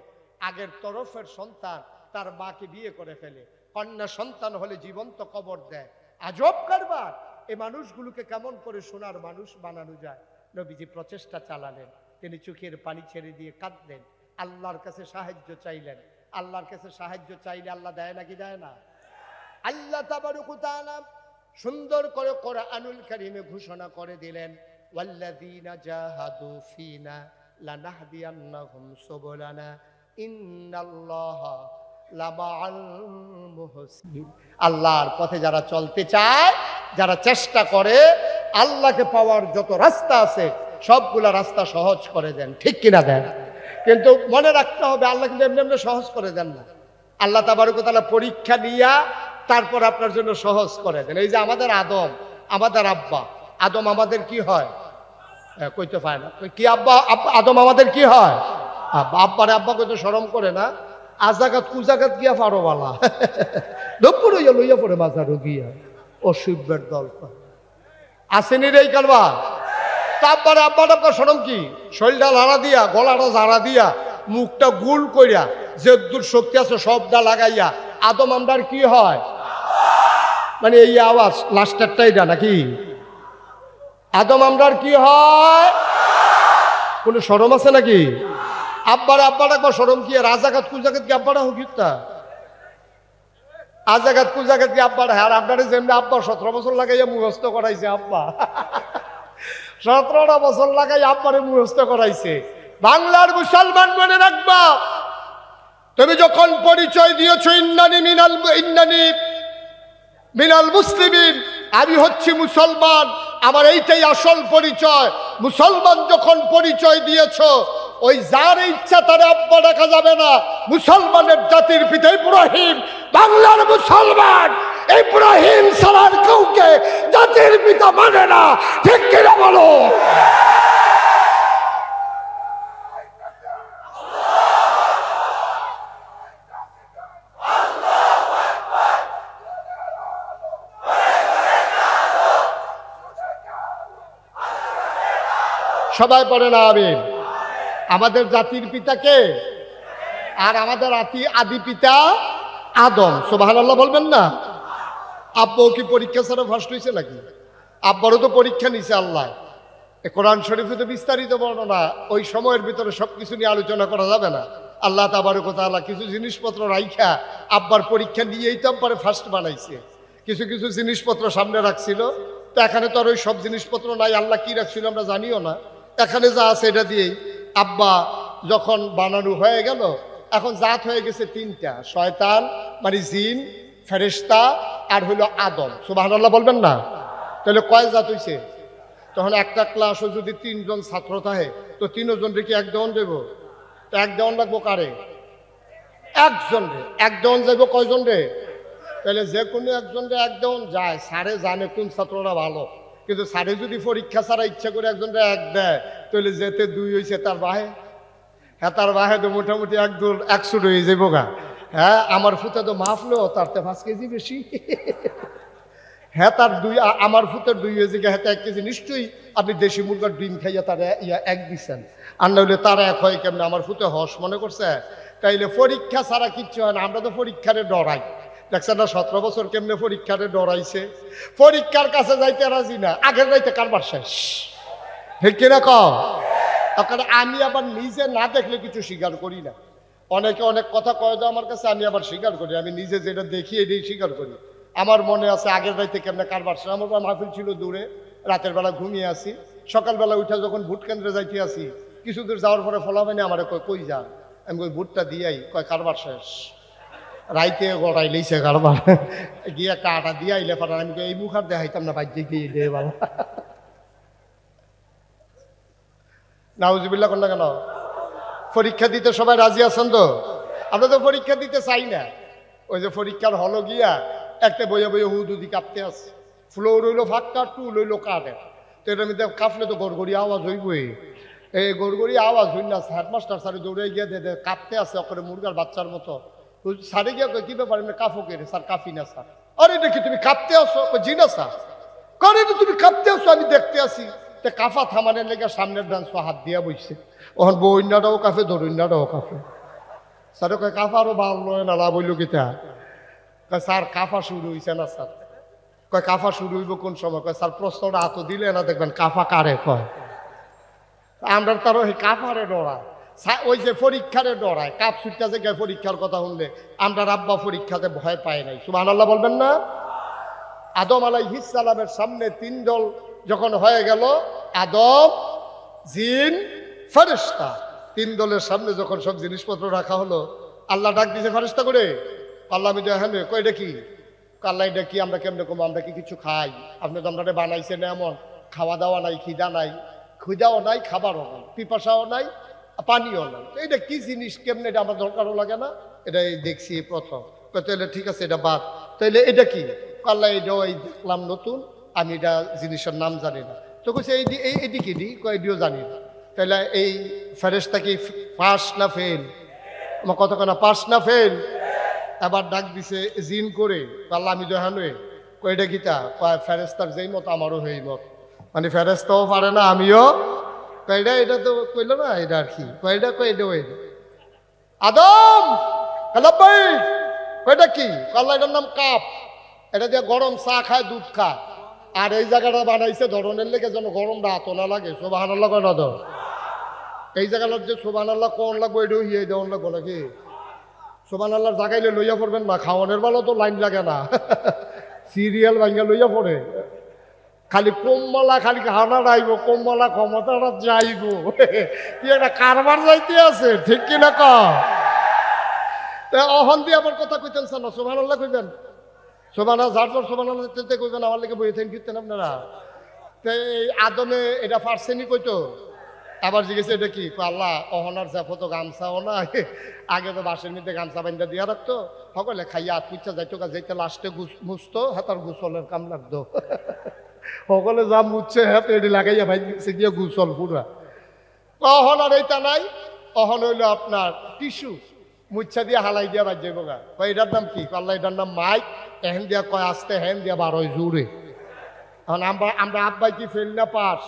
আগের তরফের সন্তান তার মাকে বিয়ে করে ফেলে, কন্যা সন্তান হলে জীবন্ত কবর দেয়। আজব কারবার। এই মানুষগুলোকে কেমন করে সোনার মানুষ বানানো যায়? নবীজি প্রচেষ্টা চালালেন। তিনি চোখের পানি ছেড়ে দিয়ে কাঁদলেন, আল্লাহর কাছে সাহায্য চাইলেন। আল্লাহর কাছে সাহায্য চাইলে আল্লাহ দেয় নাকি দেয় না? আল্লাহ তাবারক ওয়া তাআলা সুন্দর করে কোরআনুল কারীমে ঘোষণা করে দিলেন, ওয়াল্লাযীনা জাহাদু ফীনা লানাহদিয়ান্নাহুম সুবুলানা ইন্নাল্লাহা লামাআল মুহসিনিন। আল্লাহর পথে যারা চলতে চায়, যারা চেষ্টা করে, আল্লাহকে পাওয়ার যত রাস্তা আছে সবগুলা রাস্তা সহজ করে দেন, ঠিক কিনা দেন? কিন্তু মনে রাখতে হবে আল্লাহ কিন্তু এমনি এমনি সহজ করে দেন না। আল্লাহ তাবারক ওয়া তাআলা পরীক্ষা নিয়া তারপর আপনার জন্য সহজ করে দেন। এই যে আমাদের আদম, আমাদের আব্বা আদম আমাদের কি হয়? কইতে পারে না কি আব্বা, আদম আমাদের কি হয়? আব্বা। আব্বারে আব্বা কইতে শরম করে না, আজাগাত কুজাগাত গিয়া ফারোওয়ালা দুপুর হইয়া লইয়া পড়ে মাজারও গিয়া অসুভ্যের দল আসেনি রে কালবা। তারপরে আব্বাটা শরম কি? শরীরটা লাড়া দিয়া, গলাটা ঝাড়া দিয়া, মুখটা গুল কইরা, যে দূর শক্তি আছে সবটা লাগাইয়া আদম আমরার কি হয়? মানে এই আওয়াজ লাস্টারটাই না নাকি? আদম আমরার কি হয়? কোনো শরম আছে নাকি? আব্বাটা একবার শরম কি? রাজাঘাত কুজাঘাত কি আব্বাটা হুকিতা? আজাঘাত কুজাঘাত কি আব্বাটা? হ্যাঁ, আপনার যেমনি আব্বা 17 বছর লাগাইয়া মুখস্থ করাইছে, আব্বা 17টা বছর লাগাই আব্বারে মুখস্থ করাইছে। বাংলার মুসলমান মনে রাখবা, তুমি যখন পরিচয় দিয়েছো ইন্নানি মিনাল মুসলিমিন, আমি হচ্ছি মুসলমান, আমার এইটাই আসল পরিচয়। মুসলমান যখন পরিচয় দিয়েছো, ওই যার ইচ্ছা তার আব্বা ডাকা যাবে না। মুসলমানের জাতির পিতা ইব্রাহিম, বাংলার মুসলমান ইব্রাহিম ছাড়ার কাউকে জাতির পিতা মানে না, ঠিক কিনা বলো? সবাই পড়ে না আমিন। আমাদের জাতির পিতাকে আর আমাদের আদি পিতা আদম। সুবহানাল্লাহ বলবেন না? আব্বাও কি পরীক্ষা ছাড়া ফার্স্ট হয়েছে নাকি? আব্বারও তো পরীক্ষা নিছে আল্লাহ। কোরআন শরীফে তো বিস্তারিত বর্ণনা, ওই সময়ের ভিতরে সবকিছু নিয়ে আলোচনা করা যাবে না। আল্লাহ তাবারক ওয়া তাআলা কিছু জিনিসপত্র রাইখা আব্বার পরীক্ষা নিয়েই তো আব্বারে ফার্স্ট বানাইছে। কিছু কিছু জিনিসপত্র সামনে রাখছিল, তো এখানে তো আর ওই সব জিনিসপত্র নাই। আল্লাহ কি রাখছিল আমরা জানিও না, এখানে যা আছে এটা দিয়েই আব্বা যখন বানানো হয়ে গেল, এখন জাত হয়ে গেছে 3টা, শয়তান মানে জিন, ফেরেশতা আর হইল আদম। সুবহানাল্লাহ বলবেন না? তাহলে কয় জাত হইছে? তখন একটা ক্লাসও যদি 3 জন ছাত্র থাকে, তো 3 জন রে কি এক দেওয়ান দেব? তো এক দেওয়ান লাগবো কারে? একজন রে। এক দেওয়ান যাইব কয়জন রে? তাহলে যে কোনো একজন রে এক দেওয়ান যায়। স্যারে জানে কোন ছাত্ররা ভালো, কিন্তু স্যারে যদি পরীক্ষা ছাড়া ইচ্ছা করে একজনটা এক দেয়, তাহলে যেতে 2 হয়েছে তার বাহে। হ্যাঁ, তার বাহে তো মোটামুটি 100 হয়ে যাবো গা। হ্যাঁ, আমার ফুতে তো মাফলো তার তো 5 কেজি বেশি। হ্যাঁ তার আমার ফুতের 2 হয়েছে হ্যাঁ 1 কেজি নিশ্চয়ই আপনি দেশি মুরগার ডিম খাইয়া তার এক দিচ্ছেন, আর না হইলে তারা এক হয় কেমন আমার ফুতে হস মনে করছে। তাইলে পরীক্ষা ছাড়া কিচ্ছু হয় না, আমরা তো পরীক্ষারে ডরাই। দেখছেন না 17 বছর কেমনে পরীক্ষারে ডরাইছে, পরীক্ষার কাছে যাইতে রাজি না, আগের যাইতে কারবার শেষ। ঠিক কিনা কও? আমি আবার নিজে না দেখলে কিছু স্বীকার করি না। অনেকে অনেক কথা কয় দাও আমার কাছে, আমি আবার স্বীকার করি। আমি নিজে যেটা দেখি এটাই স্বীকার করি। আমার মনে আছে আগের রাইতে কেমনে কারবার শেষ। আমার মাহফিল ছিল দূরে, রাতের বেলা ঘুমিয়ে আসি, সকালবেলা উঠে যখন ভোট কেন্দ্রে যাইতে আসি, কিছু দূর যাওয়ার পরে ফলাবেনি আমার কই যান, আমি ওই ভোটটা দিয়াই কয় কারবার শেষ। রাইতে গড়াই লইছে কারবার, গিয়ে একটা আটা দিয়ে আইলে পাঠান। আমি এই মুখ আর দেখাইতাম না, বাইরে গিয়ে দে বাবা। নাউজুবিল্লাহ কন্যা কেন? পরীক্ষা দিতে সবাই রাজি আছেন তো? আমরা তো পরীক্ষা দিতে চাই না। ওই যে পরীক্ষার হলো গিয়া একটা বইয়ে বইয়ে হুদুদি কাঁপতে আছে, ফ্লোর হইলো ফাঁকা, টুল হইলো কাটে। তো এটার মধ্যে কাঁপলে তো গড়গড়ি আওয়াজ হইবই। এই গড়গড়ি আওয়াজ হইল না, হেডমাস্টার স্যারে দৌড়ে গিয়ে দে কাঁপতে আছে ওখানে মুরগার বাচ্চার মতো। স্যারে গিয়ে কি ব্যাপার কাফো কে রে? স্যার কাফি না স্যার। আরে দেখি তুমি কাঁপতে আসো? জি না স্যার। করে তুমি কাঁপতে আসো, আমি দেখতে আসি। কাফা থামানের লেগে সামনের ডান্স হাত দিয়া বইছে, ওখান বইনাটাও কাফে ধরুইনাটাও কাফে। স্যার কয় কাফা আরো ভালো না লাভ হইল কিতা? কয় স্যার কাফা শুরু হয়েছে না স্যার। কয় কাফা শুরু হইব কোন সময়? কয় স্যার প্রশ্নটা হাত দিলে না দেখবেন কাফা কারে কয়। আমরা তারও এই কাফারে ডরায়, ওই যে পরীক্ষারে ডরায়। কাপ ছুটটা যে পরীক্ষার কথা শুনলে আমরা রাব্বা পরীক্ষাতে ভয় পায় নাই। সুবহানাল্লাহ বলবেন না? আদম আলাইহিস সালামের সামনে 3 দল যখন হয়ে গেল, আদম, জিন, ফেরেশতা, 3 দলের সামনে যখন সব জিনিসপত্র রাখা হলো, আল্লাহ ডাক দিয়েছে ফেরেশতা করে, আল্লাহ আমি দেখেন কই এটা কি? আল্লাহ এটা কি? আমরা কেমনে কম? আমরা কি কিছু খাই? আপনি তো আমরা বানাইছেন এমন, খাওয়া দাওয়া নাই, খিদা নাই, ক্ষুদাও নাই, খাবারও নাই, পিপাসাও নাই, পানিও নাই। তো এটা কি জিনিস, কেমনে এটা আমার দরকারও লাগে না, এটাই দেখছি প্রথম। তাহলে ঠিক আছে এটা বাদ, তাহলে এটা কি? আল্লাহ এটাও এই দেখলাম নতুন, আমি এটা জিনিসের নাম জানি না। তো কইছে এইদিকে দি, এটিও জানি না। তাহলে এই ফেরেশতা কি পাস না ফেল? আমার কথা কেনা পাস না ফেল? এবার ডাক দিছে জিন করে, আল্লাহ আমি দেখানোই কয়টা গীতা কয় ফেরেশতার যেই মত আমারও সেই মত, মানে ফেরেশতাও পারে না আমিও। কয়টা এটা তো কইল না, এটা আর কি কয়টা কয়টা ওই আদম হ্যালো ভাই কয়টা কি? আল্লাহ এটার নাম কাপ, এটা দিয়ে গরম চা খায়, দুধ খায়। আর এই জায়গাটা বানাইছে ধরনের লেগে যেন গরমটা হাত না লাগে। সুবহানাল্লাহ কয় না তো? এই জায়গাটার যে সুবহানাল্লাহ কোন লাগবো এটাও হিয়ে দেওয়ান লাগবো নাকি? সুবহানাল্লাহর জাগাইলে লইয়া পড়বেন না, খাওয়ানোর বেলা তো লাইন লাগে না, সিরিয়াল ভাঙ্গা লইয়া পড়ে। খালি কমলা, খালি হানা রাইব, কমলা ক্ষমতাটা যাইব, কি একটা কারবার যাইতে আছে। ঠিক কিনা ক? অহন দিয়ে আমার কথা কইতেন না, সুবহানাল্লাহ কইবেন, সুবহানাল্লাহ যার সুবহানাল্লাহ কইবেন, আমার লেগে বইয়ে থাকেন কীর্তেন আপনারা। তো এই আদমে এটা পারছেনি কইতো, আবার জিজ্ঞেস এটা কি? আল্লাহ অহনার জাফো তো গামছাও না, আগে তো বাসের মধ্যে গামছা বান্ধা দিয়া রাখতো, সকলে খাইয়া আত্মীচ্ছা যাইতো, যাইতে লাস্টে মুছতো, হাতার গুসলের কাম লাগতো। সকলে যা মুছছে হাতে এটি লাগাইয়া ভাই গিয়ে গুসল পুরা। অহন আর এইটা নাই, অহন হইলো আপনার টিস্যু, মুচ্ছা দিয়ে হালাই দিয়া বাজ যাইব গা। কয় এটার নাম কি? আল্লাহ এটার নাম মাইক, এহেন দিয়া কয় আসতে, হেন দিয়া 12 জোরে। এখন আমরা আব্বাই কি ফেল না পাস?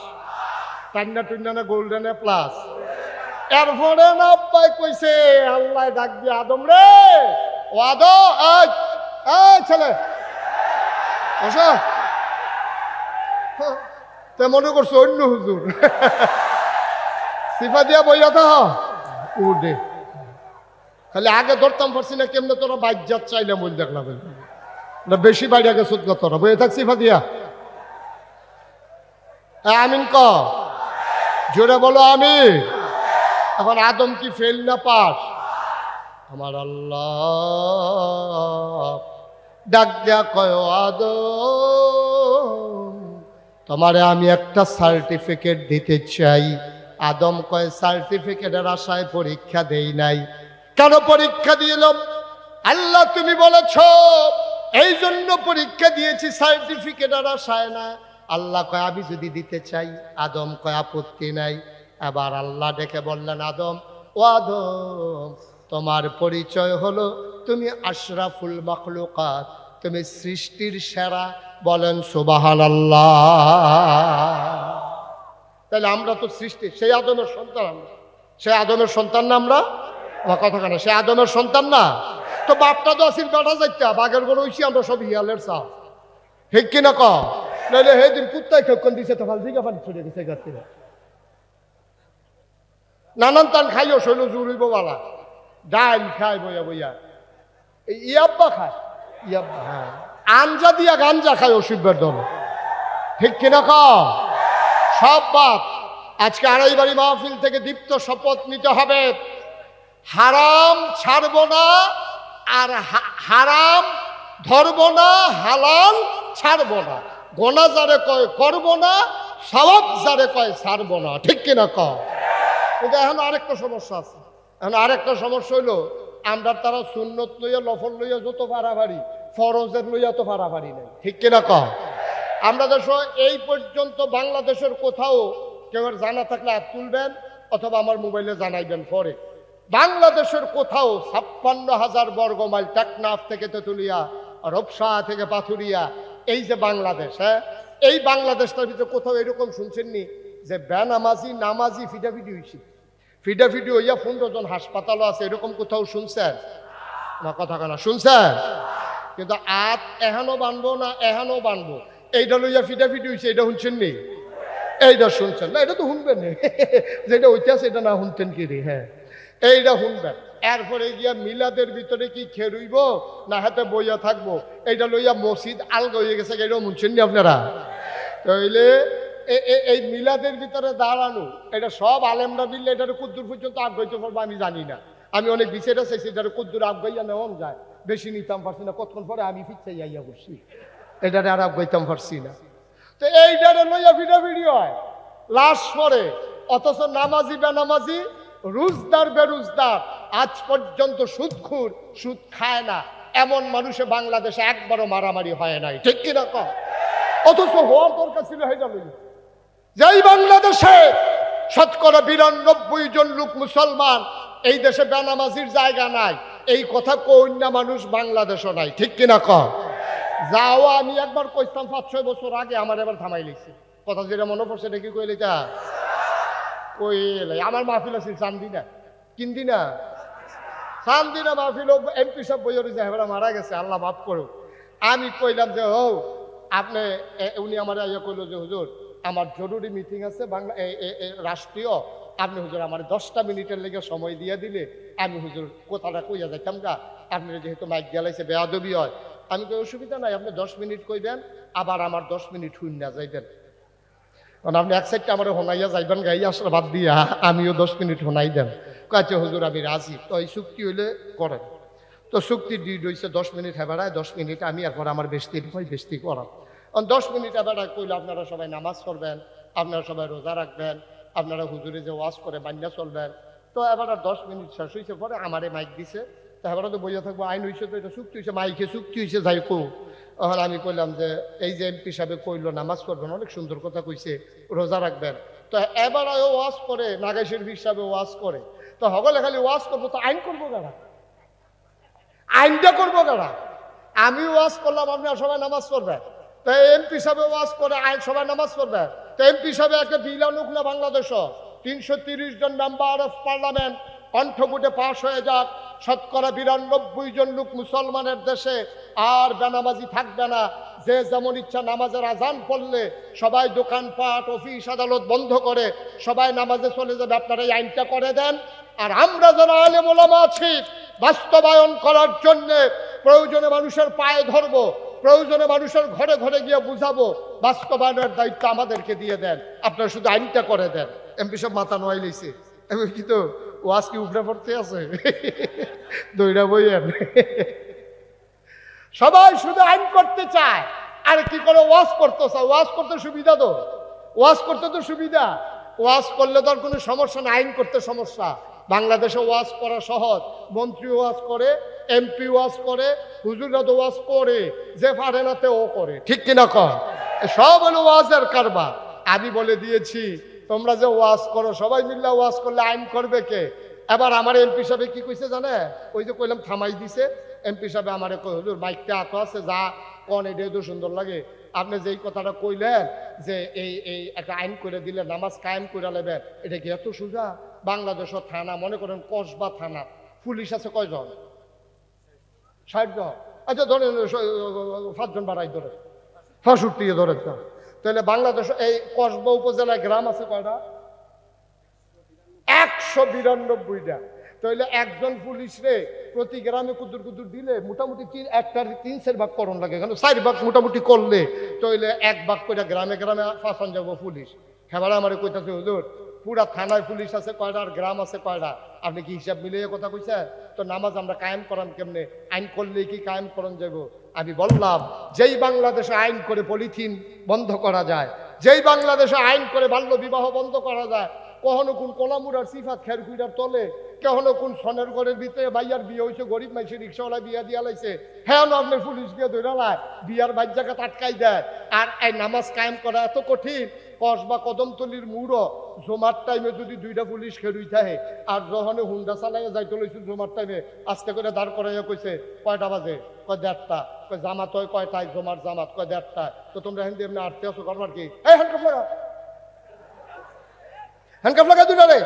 টান্না টুন্না না গোল্ডেনে প্লাস? এরপরে না আব্বাই কইছে, আল্লাহ ডাক দিয়ে আদম রে, ও আদম, এই ছেলে বসো। তে মনে করছো অন্য হুজুর, সিফা দিয়া বইয়া থা উঠে। খালি আগে ধরতাম পারছি না, কেমনে তোরা বাইজাত চাইলাম বই দেখলাম না, বেশি বাইরে গেছ তোরা, বইয়ে থাক সিফা দিয়া। আমিন ক, জোরে বলো আমি। এখন আদম কি ফেল না পাস? আমার আল্লাহ ডাক দেয়া কয়, আদম তোমারে আমি একটা সার্টিফিকেট দিতে চাই। আদম কয় সার্টিফিকেটের আশায় পরীক্ষা দেই নাই। কেন পরীক্ষা দিলাম? আল্লাহ তুমি বলেছ এই জন্য পরীক্ষা দিয়েছি, সার্টিফিকেটের আশায় না। আল্লাহ কয় আমি যদি দিতে চাই? আদম কয় আপত্তি নাই। এবার আল্লাহ ডেকে বললেন, আদম, ও আদম তোমার পরিচয় হলো তুমি আশরাফুল মাখলুকাত, তুমি সৃষ্টির সেরা, বলেন সুবহানাল্লাহ। তাহলে আমরা তো সৃষ্টি, সেই আদমের সন্তান আমরা, সেই আদমের সন্তান না আমরা? আমার কথা কেন, সে আদমের সন্তান না? তো বাপটা তো আসিল বেটা যাইতা, বাঘের গরু হইছি আমরা সব হিয়ালের চা, ঠিক কিনা ক? নাহলে হে দিন কুত্তায় ঠক্কন দিছে তো ভাল দিকে পানি ছড়িয়ে গেছে গাছ থেকে, নানান তান খাইও শৈল জুড়িব বালা, ডাল খায় বইয়া বইয়া, ইয়াব্বা খায়, ইয়াব্বা হ্যাঁ, আঞ্জা দিয়া গাঞ্জা খায় অসুখের দল, ঠিক কিনা ক? সব বাপ আজকে আড়াইবাড়ি মাহফিল থেকে দীপ্ত শপথ নিতে হবে, হারাম ছাড়ব না, আর হারাম ধরব না, হালাল ছাড়ব না, গোনা যারে কয় করব না, সওয়াব যারে কয় ছাড়ব না, ঠিক কিনা ক? কিন্তু এখন আরেকটা সমস্যা আছে, এখন আরেকটা সমস্যা হইলো আমরা তারা সুন্নত লইয়া লফল লইয়া যত পারাবাড়ি, ফরজের লইয়া তো পারাবাড়ি নাই, ঠিক কিনা ক? আমরা দেশ এই পর্যন্ত বাংলাদেশের কোথাও কেউ জানা থাকলে হাত তুলবেন অথবা আমার মোবাইলে জানাইবেন পরে, বাংলাদেশের কোথাও 56,000 বর্গ মাইল টেকনাফ থেকে তেতুলিয়া, রূপসা থেকে পাথুরিয়া, এই যে বাংলাদেশ, হ্যাঁ এই বাংলাদেশটার ভিতরে কোথাও এরকম শুনছেননি যে বেনামাজি নামাজি ফিডাফিডি হয়েছে, ফিডাফিডি হইয়া 15 জন হাসপাতালও আছে, এরকম কোথাও শুনছেন? না কথা কেনা শুনছেন? কিন্তু আত এহানো বানবো না এহানো বানবো, এইটা লইয়া ফিডাফিডি হয়েছে, এটা শুনছেন নি? এইটা শুনছেন না? এটা তো শুনবেন যেটা ঐতিহাস, এটা না শুনতেন কি রে? হ্যাঁ এইটা শুনবেন। এরপরে গিয়া মিলাদের ভিতরে কি খেরুইব না হাতে বইয়া থাকবো, এইটা লইয়া মসজিদ আলগা হয়ে গেছে, এটাও শুনছেন নি আপনারা? তাইলে এই মিলাদের ভিতরে দাঁড়ানো, এটা সব আলেমরা মিললে এটার কুদ্দুর পর্যন্ত আগাইতে পারবো আমি জানি না, আমি অনেক বিচারে চাইছি এটার কুদ্দুর আগাইয়া নেওয়া যায়, বেশি নিতাম পারছি না, কতক্ষণ পরে আমি ফিরতে যাইয়া করছি, এটারে আর আগাইতাম পারছি না। তো এইটারে লইয়া ভিড়াভিড়ি হয়, লাশ পরে, অথচ নামাজি বেনামাজি, রোজদার বেরোজদার, আজ পর্যন্ত সুদখোর, সুদ খায় না এমন মানুষে বাংলাদেশে একবারও মারামারি হয় নাই, ঠিক কিনা ক? অথচ হওয়ার দরকার ছিল এটা লইয়া, যেই বাংলাদেশে 92% জন লোক মুসলমান, এই দেশে বেনামাজির জায়গা নাই, এই কথা কন্যা মানুষ বাংলাদেশও নাই, ঠিক কিনা ক? যাও আমি একবার কইতাম 5-6 বছর আগে, আমার এবার থামাই লিখছি কথা, যেটা মনে পড়ছে দেখি কইলে তা কইলে আমার মাহফিল আছে চান্দিনা, কিন্দিনা চান্দিনা মাহফিল, এমপি সব বইয়ের যে হেবরা মারা গেছে, আল্লাহ মাফ করো। আমি কইলাম যে হও আপনি, উনি আমার ইয়ে কইলো যে হুজুর আমার জরুরি মিটিং আছে বাংলা রাষ্ট্রীয়, আপনি হুজুর আমার 10টা মিনিটের লেগে সময় দিয়ে দিলে আমি হুজুর কথাটা কইয়া যাইতাম গা, আপনি যেহেতু মাইক গেলাইছে বেয়াদবি হয়, আমি কই অসুবিধা নাই, আপনি 10 মিনিট কইবেন, আবার আমার 10 মিনিট শুইনা যাইবেন, কারণ আপনি এক সাইডটা আমার হোনাইয়া যাইবেন গাই আসলে বাদ দিয়া, আমিও 10 মিনিট হোনাই দেন। কাছে হুজুর আমি রাজি, তো এই চুক্তি হইলে করেন। তো চুক্তি ডিড হয়েছে 10 মিনিট হেবাড়ায়, 10 মিনিট আমি, এরপর আমার বেশি হয় বেশি করাম। 10 মিনিট হেবাড়ায় কইলে আপনারা সবাই নামাজ পড়বেন, আপনারা সবাই রোজা রাখবেন, আপনারা হুজুরে যে ওয়াজ করে বান্যা চলবেন। তো এবার 10 মিনিট শেষ হয়েছে পরে আমারে মাইক দিছে, তো এবার তো বইয়া থাকবো, আইন হয়েছে তো এটা চুক্তি হয়েছে, মাইকে চুক্তি হয়েছে যাই কো। তখন আমি কইলাম যে এই যে এমপি সাহেব কইলো নামাজ পড়বেন, অনেক সুন্দর কথা কইছে, রোজা রাখবেন, তো এবার ওয়াজ করে, নাগাই শরীফ হিসাবে ওয়াজ করে, তো হগলে খালি ওয়াজ করবো, তো আইন করবো কারা? আইনটা করবো কারা? আমি ওয়াজ করলাম, আপনারা সবাই নামাজ পড়বেন, তো এমপি সাহেব ওয়াজ করে আইন সবাই নামাজ পড়বেন, তো এমপি সাহেব একটা বিল আনুক না বাংলাদেশ, 330 জন মেম্বার অফ পার্লামেন্ট কণ্ঠভোটে পাশ হয়ে যাক, 92% জন লোক মুসলমানের দেশে আর বেনামাজি থাকবে না, যে যেমন ইচ্ছা নামাজের আজান পড়লে সবাই দোকানপাট অফিস আদালত বন্ধ করে সবাই নামাজে চলে যাবে, আপনারা এই আইনটা করে দেন। আর আমরা যারা আলেম ওলামা আছি বাস্তবায়ন করার জন্য প্রয়োজনে মানুষের পায়ে ধরবো, প্রয়োজনে মানুষের ঘরে ঘরে গিয়ে বুঝাবো, বাস্তবায়নের দায়িত্ব আমাদেরকে দিয়ে দেন, আপনারা শুধু আইনটা করে দেন। এমপি সব মাথা নোয়াই লইছে, আমি কি তো ওয়াজ কি উপরে পড়তে আছে দইরা বইয়ের, সবাই শুধু আইন করতে চায়, আর কি করে ওয়াজ করতে চায়? ওয়াজ করতে সুবিধা তো, ওয়াজ করতে তো সুবিধা, ওয়াজ করলে তো আর কোনো সমস্যা না, আইন করতে সমস্যা। বাংলাদেশে ওয়াজ করা সহজ, মন্ত্রী ওয়াজ করে, এমপি ওয়াজ করে, হুজুররা তো ওয়াজ করে, যে পারে না তে ও করে, ঠিক কিনা কর? সব হলো ওয়াজের কারবার। আমি বলে দিয়েছি তোমরা যে ওয়াজ করো, সবাই মিল্লা ওয়াজ করলে আইন করবে কে? এবার আমার এমপি সাহেব কি কইছে জানে? ওই যে কইলাম থামাই দিছে, এমপি সাহেব আমার কই হুজুর মাইকটা এত আছে যা কন এটাই তো সুন্দর লাগে। আপনি যেই কথাটা কইলেন যে এই একটা আইন করে দিলে নামাজ কায়েম করে নেবেন, এটা কি এত সোজা? বাংলাদেশের থানা মনে করেন কসবা থানা পুলিশ আছে কয়জন? 60 জন। আচ্ছা ধরেন 5 জন বাড়াই ধরে 65 ধরে। তাহলে বাংলাদেশ এই কসবা উপজেলায় গ্রাম আছে কয়টা? 192টা। তাহলে একজন পুলিশ রে প্রতি গ্রামে কুদুর কুদুর দিলে মোটামুটি একটার 3 ভাগ করণ লাগে, কেন 4 ভাগ মোটামুটি করলে তাহলে 1 ভাগ করে গ্রামে গ্রামে ফাঁসান যাবো পুলিশ। হেবার আমার কইতাছে হুজুর পুরা থানায় পুলিশ আছে কয়টা আর গ্রাম আছে কয়টা? আপনি কি হিসাব মিলিয়ে কথা কইছেন? তো নামাজ আমরা কায়েম করান কেমনে? আইন করলে কি কায়েম করন যাব? আমি বললাম যেই বাংলাদেশে আইন করে পলিথিন বন্ধ করা যায়, যেই বাংলাদেশে আইন করে বাল্য বিবাহ বন্ধ করা যায়, কখনো কোন কলামুরার সিফাত খেরকুইটার তলে, কখনো কোন সনের ঘরের ভিতরে বাইয়ার বিয়ে হয়েছে, গরিব মাইসে রিক্সাওয়ালা বিয়া দিয়া লাইছে, হ্যাঁ আপনার পুলিশ গিয়ে ধরে লায় বিয়ার বাইর জায়গা আটকাই দেয়। আর এই নামাজ কায়েম করা এত কঠিন। কসবা কদমতলির মুড়ো জমার টাইমে যদি 2টা পুলিশ খেরুই থাকে, আর যখন হুন্ডা চালাইয়া যাইতে লইছিল জমার টাইমে আস্তে করে দাঁড় করাইয়া কইছে কয়টা বাজে? কয় 1:30। কয় জামাত হয় কয়টায়? জমার জামাত কয় 1:30। তো তোমরা হিন্দি এমনি আটতে আসো করবার কি? এই হ্যান্ডকাপ লাগা, হ্যান্ডকাপ লাগা 2টারে।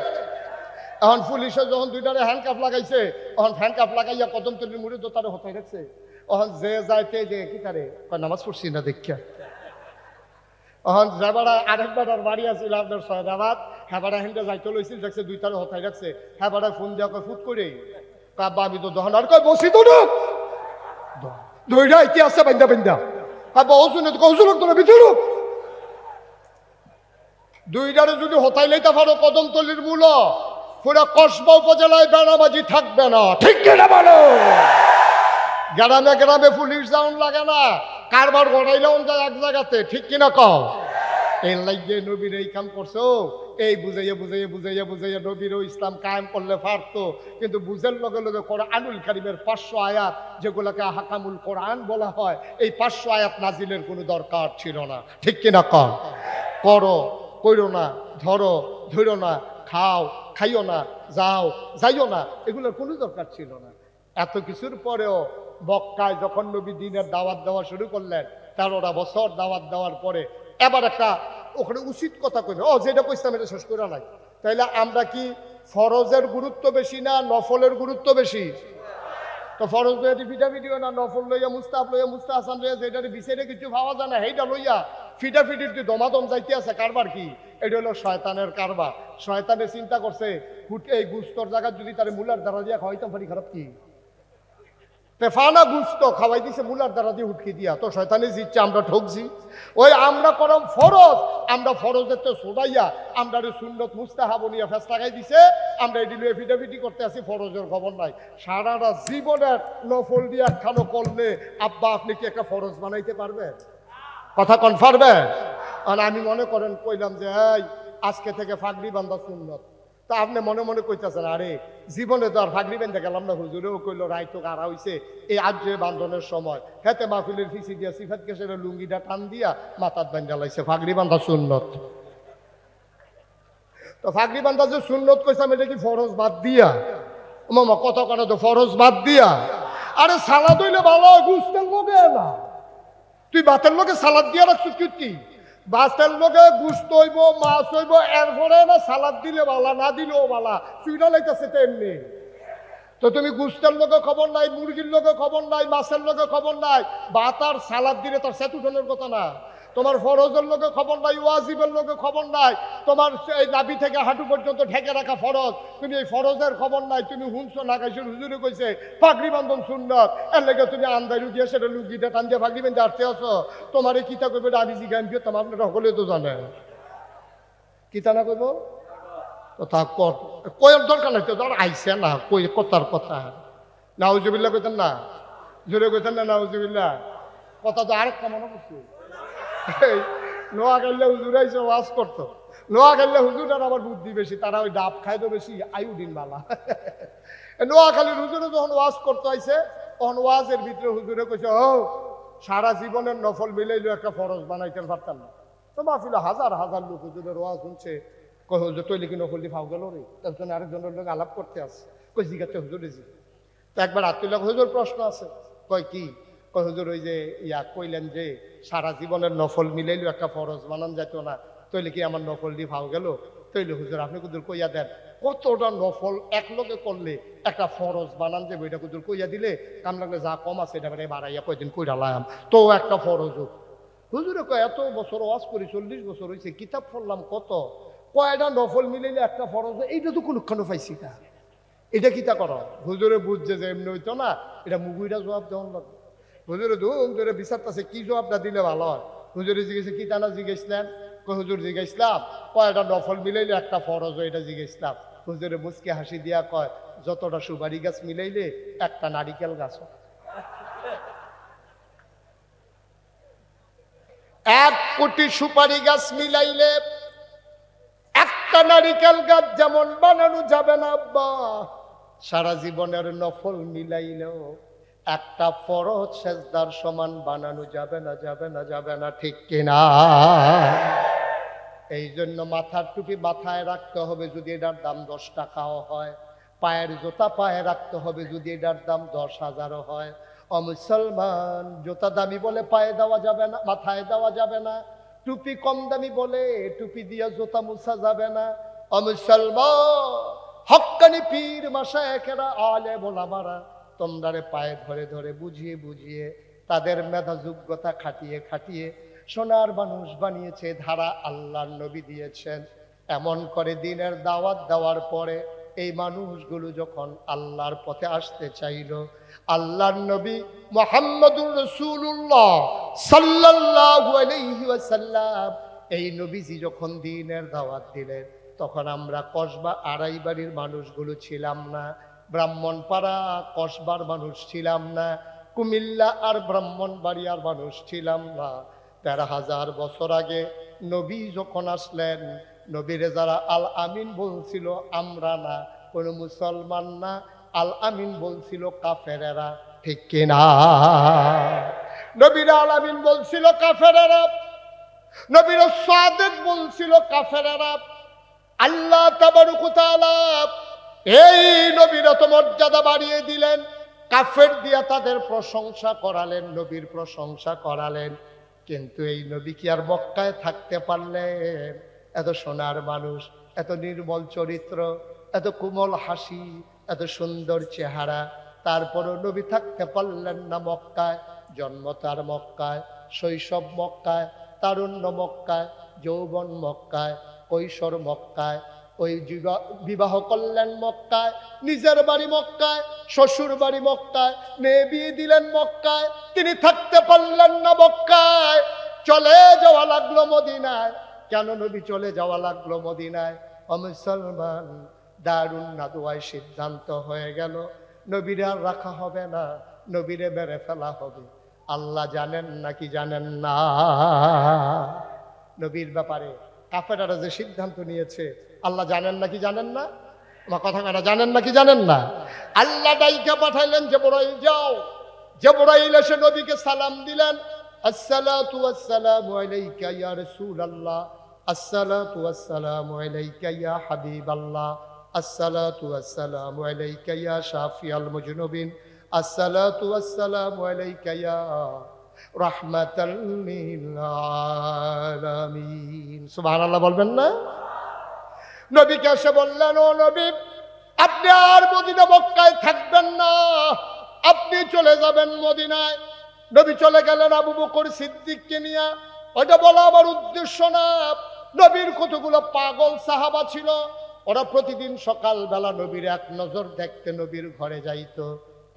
এখন পুলিশে যখন 2টারে হ্যান্ডকাপ লাগাইছে, তখন হ্যান্ডকাপ লাগাইয়া কদমতলির মুড়ি দোতারে হতাই রাখছে। তখন যে যাইতে যে কি তারে কয় নামাজ পড়ছি না দেখিয়া। তখন যাবারা আরেকবার বাড়ি আছিল আপনার সয়দাবাদ, হ্যাবারা হেঁটে যাইতে লইছিল, দেখছে 2টারে হতাই রাখছে। হ্যাবারা ফোন দেওয়া কয় ফুট করে কাবা আমি তো দহন আর কয় বসি তো না ধৈর্য ইতি আছে বান্দা বান্দা কাবা ওজনে তো কৌশলক তোরা ভিতর 2টারে যদি হতাই লইতে পারো কদমতলির মূল পুরো কসবা উপজেলায় বেড়াবাজি থাকবে না। ঠিক কিনা বলো? গ্রামে গ্রামে পুলিশ যাওন লাগে না, কারবার গড়াইলেও যায় এক জায়গাতে। ঠিক কিনা কও? এই লাগিয়ে নবীর এই কাম করছো, এই বুঝাইয়া বুঝাইয়া বুঝাইয়া বুঝাইয়া নবীরও ইসলাম কায়েম করলে পারতো, কিন্তু বুঝের লগে লগে কোরআনুল কারীমের 500 আয়াত যেগুলোকে হাকামুল কোরআন বলা হয়, এই 500 আয়াত নাজিলের কোনো দরকার ছিল না। ঠিক কিনা কও? করো কইরো না, ধরো ধরো না, খাও খাইও না, যাও যাইও না, এগুলোর কোনো দরকার ছিল না। এত কিছুর পরেও মক্কায় যখন নবী দ্বীনের দাওয়াত দেওয়া শুরু করলেন, 13টা বছর দাওয়াত দেওয়ার পরে এবার একটা ওখানে উচিত কথা কইবে, যেটা কইছিলাম এটা শেষ করে নাই। তাইলে আমরা কি ফরজের গুরুত্ব বেশি না নফলের গুরুত্ব বেশি? তো ফরজ লইয়া ফিটাফিটিও না, নফল লইয়া মুস্তাহাব লইয়া মুস্তাহাসান লইয়া যেটার বিচারে কিছু ভাবা যায় না, সেইটা লইয়া ফিটাফিটির যে দমাদম যাইতে আছে, কারবার কি? এটা হলো শয়তানের কারবার। শয়তানে চিন্তা করছে এই গুস্তর জায়গা যদি তার মুলার দ্বারা দিয়া খাওয়াইতাম পারি, খারাপ কি? পেফানা গুস্ত খাওয়াই দিছে মুলার দ্বারা দিয়ে উঠকি দিয়া, তো শয়তানে জিতছে, আমরা ঠকছি। ওই আমরা করম ফরজ, আমরা ফরজের তো সোডাইয়া আমরা সুন্নত মুস্তাহাব নিয়ে ফেস লাগাই দিছে, আমরা এটি লুয়ে ফিটাফিটি করতে আসি, ফরজের খবর নাই। সারাটা জীবনের নফল দিয়ে একখানো করলে আব্বা আপনি কি একটা ফরজ বানাইতে পারবেন? কথা কন পারবেন? আর আমি মনে করেন কইলাম যে এই আজকে থেকে ফাগড়ি বান্ধা সুন্নত, তা আপনি মনে মনে কইতেছেন আরে জীবনে তো আর ফাগড়ি বেঁধে গেলাম না। হুজুরেও কইলো রাইতো কারা হইছে এই আজ্জে বান্ধনের সময়, হেতে মাহফিলের ফিসি দিয়া সিফাত কেসের লুঙ্গিটা টান দিয়া মাথাত বান্ধা লাইছে, ফাগড়ি বান্ধা সুন্নত। তো ফাগড়ি বান্ধা যে সুন্নত কইসাম, এটা কি ফরজ বাদ দিয়া? মামা কত কথা তো ফরজ বাদ দিয়া। আরে সালাদ হইলে ভালো, গুস্তের লোকে না, তুই বাতের লোকে সালাদ দিয়া রাখছিস কি? বাতের লোকে গুস্ত হইব, মাছ হইব, এরপরে না সালাদ দিলে বালা, না দিলেও বালা, চুইটা লাইতেছে তেমনি। তো তুমি গুস্তের লোকে খবর নাই, মুরগির লোকে খবর নাই, মাছের লোকে খবর নাই, ভাত আর সালাদ দিলে তার সেতু ঠনের কথা না। তোমার ফরজের লোকে খবর নাই, ওয়াজিবের লোকে খবর নাই, তোমার এই নাভি থেকে হাঁটু পর্যন্ত ঢেকে রাখা ফরজ, তুমি এই ফরজের খবর নাই। তুমি হুনছো না গাইছো, হুজুরে কইছে পাগড়ি বান্ধন সুন্নত, এর লেগে তুমি আন্দাই লুকিয়ে সেটা লুকিটা টান দিয়ে পাগড়ি বেঁধে আসতে আসো। তোমার এই কিতা কইবে আমি জিগাম দিয়ে, তোমার আপনারা সকলে তো জানেন কিতা না কইব। কথা কয়ের দরকার নাই তো, ধর আইসে না কই কথার কথা। নাউজুবিল্লাহ কইতেন না, জোরে কইতেন না নাউজুবিল্লাহ। কথা তো আরেকটা মনে করছি, নোয়াখালী হুজুর আইসে ওয়াজ করতো। নোয়াখালী হুজুরের আবার বুদ্ধি বেশি, তারা ওই ডাব খায় তো বেশি, আয়ুডিন বালা। নোয়াখালীর হুজুরে যখন ওয়াজ করতে আইসে, তখন ওয়াজের ভিতরে হুজুরে কইছে সারা জীবনের নফল মিলাইলেও একটা ফরজ বানাইতে পারতাম না। তো মাহফিলে হাজার হাজার লোক হুজুরের ওয়াজ শুনছে, কই হুজুর তৈলি কি নফল দিয়ে ফাও গেল রে, তার জন্য আরেকজনের লোক আলাপ করতে আসে, কই জিগাতে হুজুরে জি তো একবার আত্মীয় হুজুর প্রশ্ন আছে, কয় কি? কয় হুজুর ওই যে কইলেন যে সারা জীবনের নফল মিলাইলেও একটা ফরজ বানান যেত না, তৈলে কি আমার নফল দিয়ে ভাও গেল? তৈলে হুজুর আপনি কুদুর কইয়া দেন কতটা নফল এক লগে করলে একটা ফরজ বানান যাবে, এটা কুদুর কইয়া দিলে কাম লাগলে যা কম আছে এটা বাড়াইয়া কয়দিন কইরা লাগাম তো একটা ফরজ হোক। হুজুরে কয় এত বছর ওয়াজ করি, 40 বছর হয়েছে, কিতাব পড়লাম কত, কয়টা নফল মিলাইলে একটা ফরজ, এইটা তো কোনখানে পাইছি না, এটা কিতা করো? হুজুরে বুঝছে যে এমনি হইতো না, এটা মুগুইটা জবাব দেওয়ান লাগবে। হুজুরে ধুম ধরে বিচারতেছে কি জবাবটা দিলে ভালো হয়। হুজুরে জিজ্ঞেসে কি টানা জিজ্ঞেসলেন? হুজুর জিজ্ঞেসলাম কয়টা নফল মিলাইলে একটা ফরজ, এটা জিজ্ঞেসলাম। হুজুরে মুচকে হাসি দিয়া কয় যতটা সুপারি গাছ মিলাইলে একটা নারিকেল গাছ। 1 কোটি সুপারি গাছ মিলাইলে একটা নারিকেল গাছ যেমন বানানো যাবে না আব্বা, সারা জীবনের নফল মিলাইলেও একটা ফরজ সেজদার সমান বানানো যাবে না, যাবে না, যাবে না, ঠিক কিনা? এই জন্য মাথার টুপি মাথায় রাখতে হবে যদি এটার দাম 10 টাকাও হয়, পায়ের জুতা পায়ে রাখতে হবে যদি এটার দাম 10,000 হয়। ও মুসলমান, জুতা দামি বলে পায়ে দেওয়া যাবে না, মাথায় দেওয়া যাবে না। টুপি কম দামি বলে টুপি দিয়ে জুতা মুছা যাবে না। ও মুসলমান, হক্কানি পীর মাশায়েখেরা আলেম ওলামারা তোমরারে পায়ে ধরে ধরে বুঝিয়ে বুঝিয়ে তাদের মেধা যোগ্যতা খাটিয়ে খাটিয়ে সোনার মানুষ বানিয়েছে, ধারা আল্লাহর নবী দিয়েছেন। এমন করে দিনের দাওয়াত দেওয়ার পরে এই মানুষগুলো যখন আল্লাহর পথে আসতে চাইল, আল্লাহর নবী মুহাম্মদুর রাসূলুল্লাহ সাল্লাল্লাহু আলাইহি ওয়াসাল্লাম এই নবীজি যখন দিনের দাওয়াত দিলেন, তখন আমরা কসবা আড়াই বাড়ির মানুষগুলো ছিলাম না, ব্রাহ্মণপাড়া কসবার মানুষ ছিলাম না, কুমিল্লা আর ব্রাহ্মণবাড়িয়ার মানুষ ছিলাম না। 13,000 বছর আগে নবী যখন আসলেন, নবীরে যারা আল আমিন বলছিল আমরা না, কোনো মুসলমান না, আল আমিন বলছিল কাফেরেরা, ঠিক কিনা? নবীরা আল আমিন বলছিল কাফেরেরা, নবীরা সাদেক বলছিল কাফেরেরা। আল্লাহ তাবারক ওয়া তাআলা এই নবীরা তো মর্যাদা বাড়িয়ে দিলেন, কাফের দিয়া তাদের প্রশংসা করালেন, নবীর প্রশংসা করালেন। কিন্তু এই নবী কি আর মক্কায় থাকতে পারলেন? এত সোনার মানুষ, এত নির্মল চরিত্র, এত কোমল হাসি, এত সুন্দর চেহারা, তারপরও নবী থাকতে পারলেন না মক্কায়। জন্ম তার মক্কায়, শৈশব মক্কায়, তারুণ্য মক্কায়, যৌবন মক্কায়, কৈশোর মক্কায়, ওই বিবাহ করলেন মক্কায়, নিজের বাড়ি মক্কায়, শ্বশুর বাড়ি মক্কায়, মেয়ে বিয়ে দিলেন মক্কায়, তিনি থাকতে পারলেন না মক্কায়, চলে যাওয়া লাগলো মদিনায়। কেন নবী চলে যাওয়া লাগলো মদিনায়? ও মুসলমান, দারুন নাদওয়ায় সিদ্ধান্ত হয়ে গেল নবীরে আর রাখা হবে না, নবীরে মেরে ফেলা হবে। আল্লাহ জানেন নাকি জানেন না? নবীর ব্যাপারে কাফেররা যে সিদ্ধান্ত নিয়েছে আল্লাহ জানেন নাকি জানেন না? আমার কথা কাটা, জানেন নাকি জানেন না? আল্লাহ ডাইকা পাঠাইলেন জিবরাইল, যাও। জিবরাইল এসে নবীকে সালাম দিলেন, আসসালাতু ওয়াসসালামু আলাইকা ইয়া রাসূলুল্লাহ, আসসালাতু ওয়াসসালামু আলাইকা ইয়া হাবিবাল্লাহ, আসসালাতু ওয়াসসালামু আলাইকা ইয়া শাফিয়াল মুজনুবিন, আসসালাতু ওয়াসসালামু আলাইকা ইয়া রাহমাতাল লিল আলামিন। সুবহানাল্লাহ বলবেন না? নবীকে এসে বললেন, ও নবী, আপনি আর মদিনা মক্কায় থাকবেন না, আপনি চলে যাবেন মদিনায়। নবী চলে গেলেন আবু বকর সিদ্দিককে নিয়ে। ওইটা বলা আমার উদ্দেশ্য না। নবীর কতগুলো পাগল সাহাবা ছিল, ওরা প্রতিদিন সকালবেলা নবীর এক নজর দেখতে নবীর ঘরে যাইতো।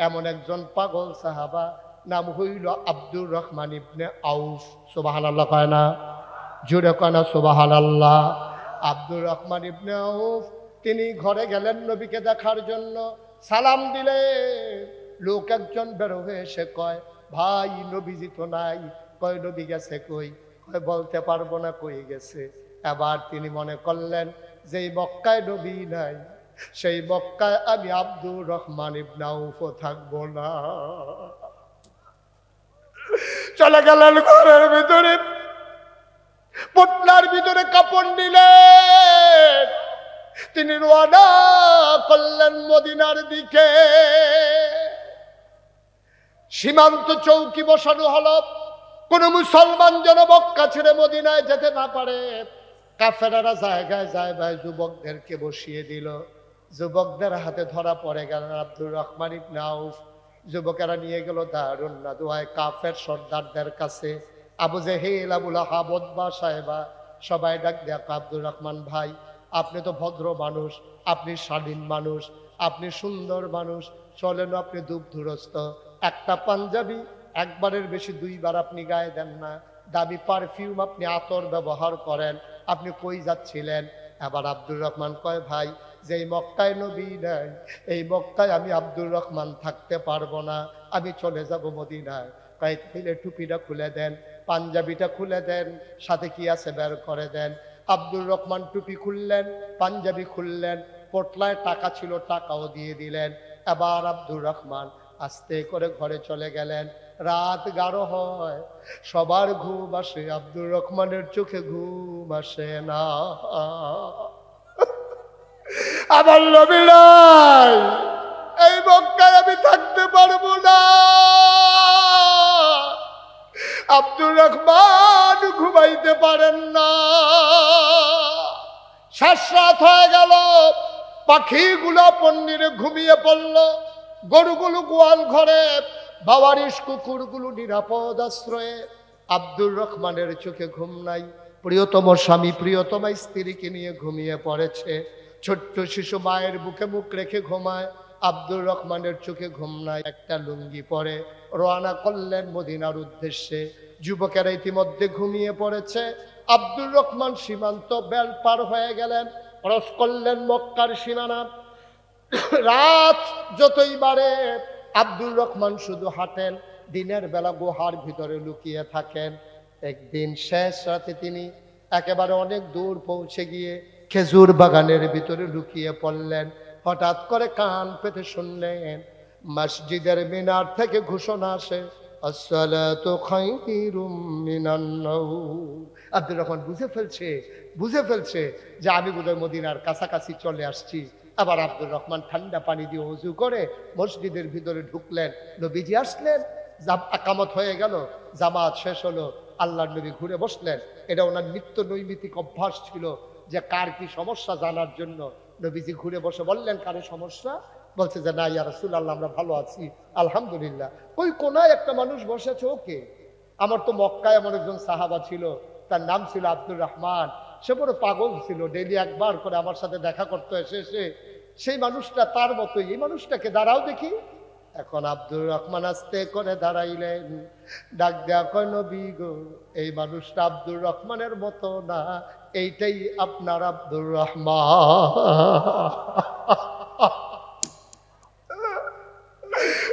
এমন একজন পাগল সাহাবা নাম হইল আব্দুর রহমান ইবনে আউফ। সুবহানাল্লাহ কয় না? জোরে কয় না সুবহানাল্লাহ? আব্দুর রহমান ইবনে আউফ তিনি ঘরে গেলেন নবীকে দেখার জন্য, সালাম দিলে লোক একজন বের হয়ে এসে কয়, ভাই নবীজি তো নাই। কয় নবী গেছে কই? কয় বলতে পারবো না কই গেছে। এবার তিনি মনে করলেন যেই মক্কায় নবী নাই, সেই মক্কায় আমি আব্দুর রহমান ইবনে আউফও থাকবো না। চলে গেলেন ঘরের ভিতরে, পটলার ভিতরে কাপড় নিলেন, তিনি রওনা করলেন মদিনার দিকে। সীমান্ত চৌকি বসানো হলো, কোন মুসলমান যেন মক্কা ছেড়ে মদিনায় যেতে না পারে। কাফেরারা জায়গায় জায়গায় যুবকদেরকে বসিয়ে দিল। যুবকদের হাতে ধরা পড়ে গেলেন আব্দুর রহমান ইবনে আউফ। যুবকেরা নিয়ে গেল দারুন নাদওয়ায় কাফের সর্দারদের কাছে। আবু জেহেল, আবুল আহাব, উতবা সাহেবা সবাই ডাক দেয়া, আব্দুর রহমান ভাই, আপনি তো ভদ্র মানুষ, আপনি স্বাধীন মানুষ, আপনি সুন্দর মানুষ, চলেন আপনি দুগ্ধুরস্ত একটা পাঞ্জাবি একবারের বেশি দুইবার আপনি গায়ে দেন না, দামি পারফিউম আপনি আতর ব্যবহার করেন, আপনি কই যাচ্ছিলেন? এবার আব্দুর রহমান কয়, ভাই যেই মক্কায় নবী নাই এই মক্কায় আমি আব্দুর রহমান থাকতে পারবো না, আমি চলে যাব মদিনায়। কয় তাইলে টুপিটা খুলে দেন, পাঞ্জাবিটা খুলে দেন, সাথে কি আছে বের করে দেন। আব্দুর রহমান টুপি খুললেন, পাঞ্জাবি খুললেন, পোটলায় টাকা ছিল টাকাও দিয়ে দিলেন। এবার আব্দুর রহমান আস্তে করে ঘরে চলে গেলেন। রাত গাঢ় হয়, সবার ঘুম আসে, আব্দুর রহমানের চোখে ঘুম আসে না। আমার নবী নাই, এই মক্কায় আমি থাকতে পারবো না। আব্দুর রহমান ঘুমাইতে পারেন না। শেষ রাত হয়ে গেল, পাখিগুলো পন্নিরে ঘুমিয়ে পড়ল, গরুগুলো গোয়াল ঘরে, বাবারিশ কুকুরগুলো নিরাপদ আশ্রয়ে। আব্দুর রহমানের চোখে ঘুম নাই। প্রিয়তম স্বামী প্রিয়তমা স্ত্রীকে নিয়ে ঘুমিয়ে পড়েছে। ছোট্ট শিশু মায়ের বুকে মুখ রেখে ঘুমায়। আব্দুর রহমানের চোখে ঘুম নাই। একটা লুঙ্গি পরে রওনা করলেন মদিনার উদ্দেশ্যে। যুবকেরা ইতিমধ্যে ঘুমিয়ে পড়েছে। আব্দুর রহমান সীমান্ত বেল পার হয়ে গেলেন, ক্রস করলেন মক্কার সীমানা। রাত যতই বাড়ে আব্দুর রহমান শুধু হাঁটেন, দিনের বেলা গুহার ভিতরে লুকিয়ে থাকেন। একদিন শেষ রাতে তিনি একেবারে অনেক দূর পৌঁছে গিয়ে খেজুর বাগানের ভিতরে লুকিয়ে পড়লেন। হঠাৎ করে কান পেতে শুনলেন মসজিদের মিনার থেকে ঘোষণা আসে, আসসালাতু খায়রুম মিনান নাওম। আব্দুর রহমান বুঝে ফেলছে যে আমি বোধহয় মদিনার কাছাকাছি চলে আসছি। আবার আব্দুর রহমান ঠান্ডা পানি দিয়ে ওযু করে মসজিদের ভিতরে ঢুকলেন। নবীজি আসলেন, আকামত হয়ে গেল, জামাত শেষ হলো, আল্লাহর নবী ঘুরে বসলেন। এটা ওনার নিত্য নৈমিত্তিক অভ্যাস ছিল যে কার কি সমস্যা জানার জন্য নবীজি ঘুরে বসে বললেন, কারো সমস্যা? বলছে যে না ইয়া রাসূলুল্লাহ, আমরা ভালো আছি আলহামদুলিল্লাহ। ওই কোনায় একটা মানুষ বসেছে, ওকে। আমার তো মক্কায় এমন একজন সাহাবা ছিল, তার নাম ছিল আব্দুর রহমান। সে বড় পাগল ছিল, ডেইলি একবার করে আমার সাথে দেখা করতে এসে সেই মানুষটা তার মতোই, এই মানুষটাকে দাঁড়াও দেখি। এখন আব্দুর রহমান আস্তে করে দাঁড়াইলেন, ডাক দেয়া কয়, নবী গো, এই মানুষটা আব্দুর রহমানের মতো না, এইটাই আপনার আব্দুর রহমান।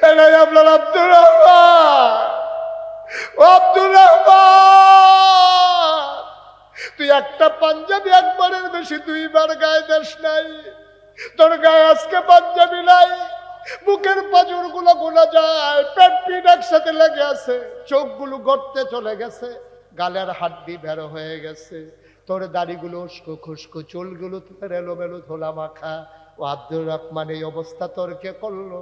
এটাই আপনার আব্দুর রহমান। ও আব্দুর রহমান, তুই একটা পাঞ্জাবি একবারের বেশি দুইবার গায়ে দেশ নাই, তোর গায়ে আজকে পাঞ্জাবি নাই, বুকের পাজর গুলো গোলা যায়, পেট পিঠ একসাথে লেগে আছে, চোখগুলো গড়তে চলে গেছে, গালের হাড্ডি বের হয়ে গেছে, তোর দাড়িগুলো উস্কো খুস্কো, চুলগুলো তোর এলোমেলো ধোলা মাখা। ও আব্দুর রহমান, এই অবস্থা তোর কে করলো?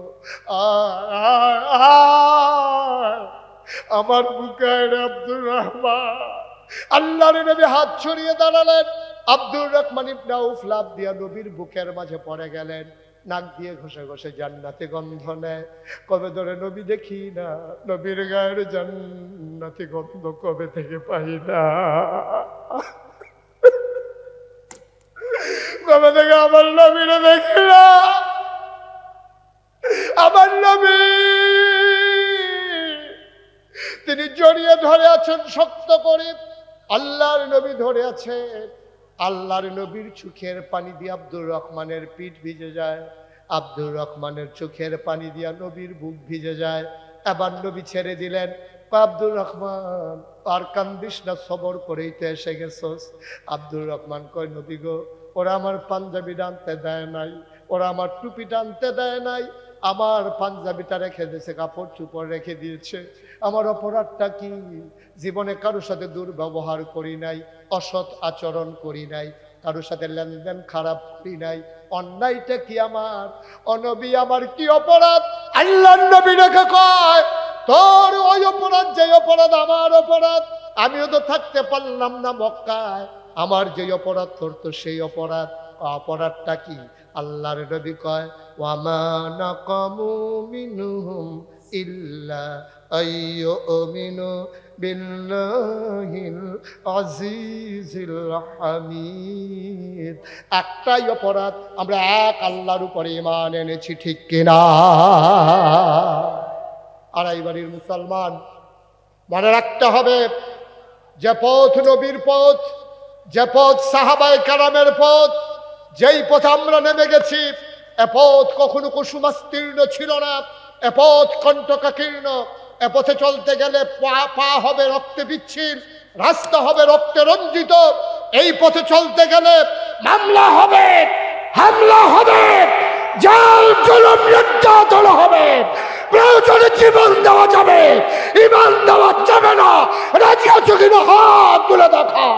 আমার বুকে আব্দুর রহমান। আল্লাহর নবী হাত ছড়িয়ে দাঁড়ালেন। আব্দুর রহমান ইবনে আউফ লাফ দিয়া নবীর বুকের মাঝে পড়ে গেলেন। নাক দিয়ে ঘষে ঘষে জান্নাতে গন্ধ নেয়। কবে ধরে নবী দেখি না, নবীর গায়ের জান্নাতি গন্ধ কবে থেকে পাই না। কবে থেকে আমার নবীরে দেখি না। আমার নবী তিনি জড়িয়ে ধরে আছেন শক্ত করে, আল্লাহর নবী ধরে আছেন। আল্লাহর নবীর চোখের পানি দিয়ে আব্দুর রহমানের পিঠ ভিজে যায়, আব্দুর রহমানের চোখের পানি দিয়া নবীর বুক ভিজে যায়। এবার নবী ছেড়ে দিলেন। আব্দুর রহমান, আর কান্দিস না, সবর করেই তো এসে গেছস। আব্দুর রহমান কয়, নবী গো, ওরা আমার পাঞ্জাবি টানতে দেয় নাই, ওরা আমার টুপি টানতে দেয় নাই, আমার পাঞ্জাবিটা রেখে দিয়েছে, কাপড় চুপড় রেখে দিয়েছে। আমার অপরাধটা কি? জীবনে কারোর সাথে দুর্ব্যবহার করি নাই, অসৎ আচরণ করি নাই, কারোর সাথে লেনদেন খারাপ করি নাই, অন্যায়টা কি আমার? ও নবী, আমার কি অপরাধ? আল্লাহর নবী রেখে কয়, তোর ওই অপরাধ, যে অপরাধ আমার অপরাধ, আমিও তো থাকতে পারলাম না মক্কায়, আমার যে অপরাধ তোর তো সেই অপরাধ। অপরাধটা কি? আল্লাহর নবী কয়, ওয়ামা নাকামু মিনহুম ইল্লা আইয়ুমিনু বিল্লাহিল আজিজিল হামিদ। একটাই অপরাধ, আমরা এক আল্লাহর উপরে ঈমান এনেছি, ঠিক কিনা? আড়াই বাড়ির মুসলমান, মনে রাখতে হবে, যে পথ নবীর পথ, যে পথ সাহাবায়ে কেরামের পথ, যেই পথে আমরা নেমে গেছি, এ পথ কখনো কুসুমাস্তীর্ণ ছিল না, এ পথ কণ্টকাকীর্ণ। এ পথে চলতে গেলে পা হবে রক্তে বিচ্ছিন্ন, রাস্তা হবে রক্তে রঞ্জিত। এই পথে চলতে গেলে মামলা হবে, হামলা হবে, জাল জুলুম নির্যাতন হবে, প্রয়োজনে জীবন দেওয়া যাবে, ঈমান দেওয়া যাবে না। রাজি আছো কিনা হাত তুলে দেখা।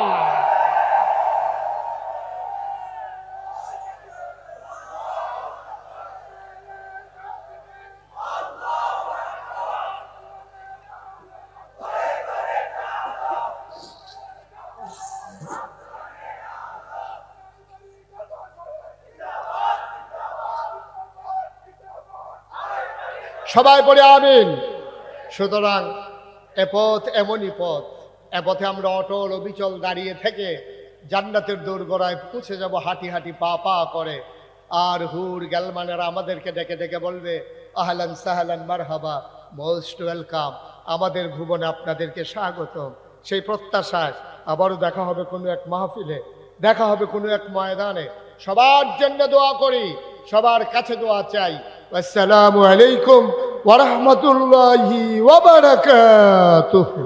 সবাই বলে আমিন। সুতরাং এ পথ এমনই পথ, এ পথে আমরা অটল অবিচল দাঁড়িয়ে থেকে জান্নাতের দোরগোড়ায় পৌঁছে যাব হাঁটি হাঁটি পা পা করে। আর হুর গ্যালমানেরা আমাদেরকে ডেকে ডেকে বলবে, আহলান সাহলান মারহাবা, মোস্ট ওয়েলকাম, আমাদের ভুবনে আপনাদেরকে স্বাগতম। সেই প্রত্যাশায় আবারও দেখা হবে কোনো এক মাহফিলে, দেখা হবে কোনো এক ময়দানে। সবার জন্য দোয়া করি, সবার কাছে দোয়া চাই। আসসালামু আলাইকুম ওয়া রাহমাতুল্লাহি ওয়া বারাকাতুহু।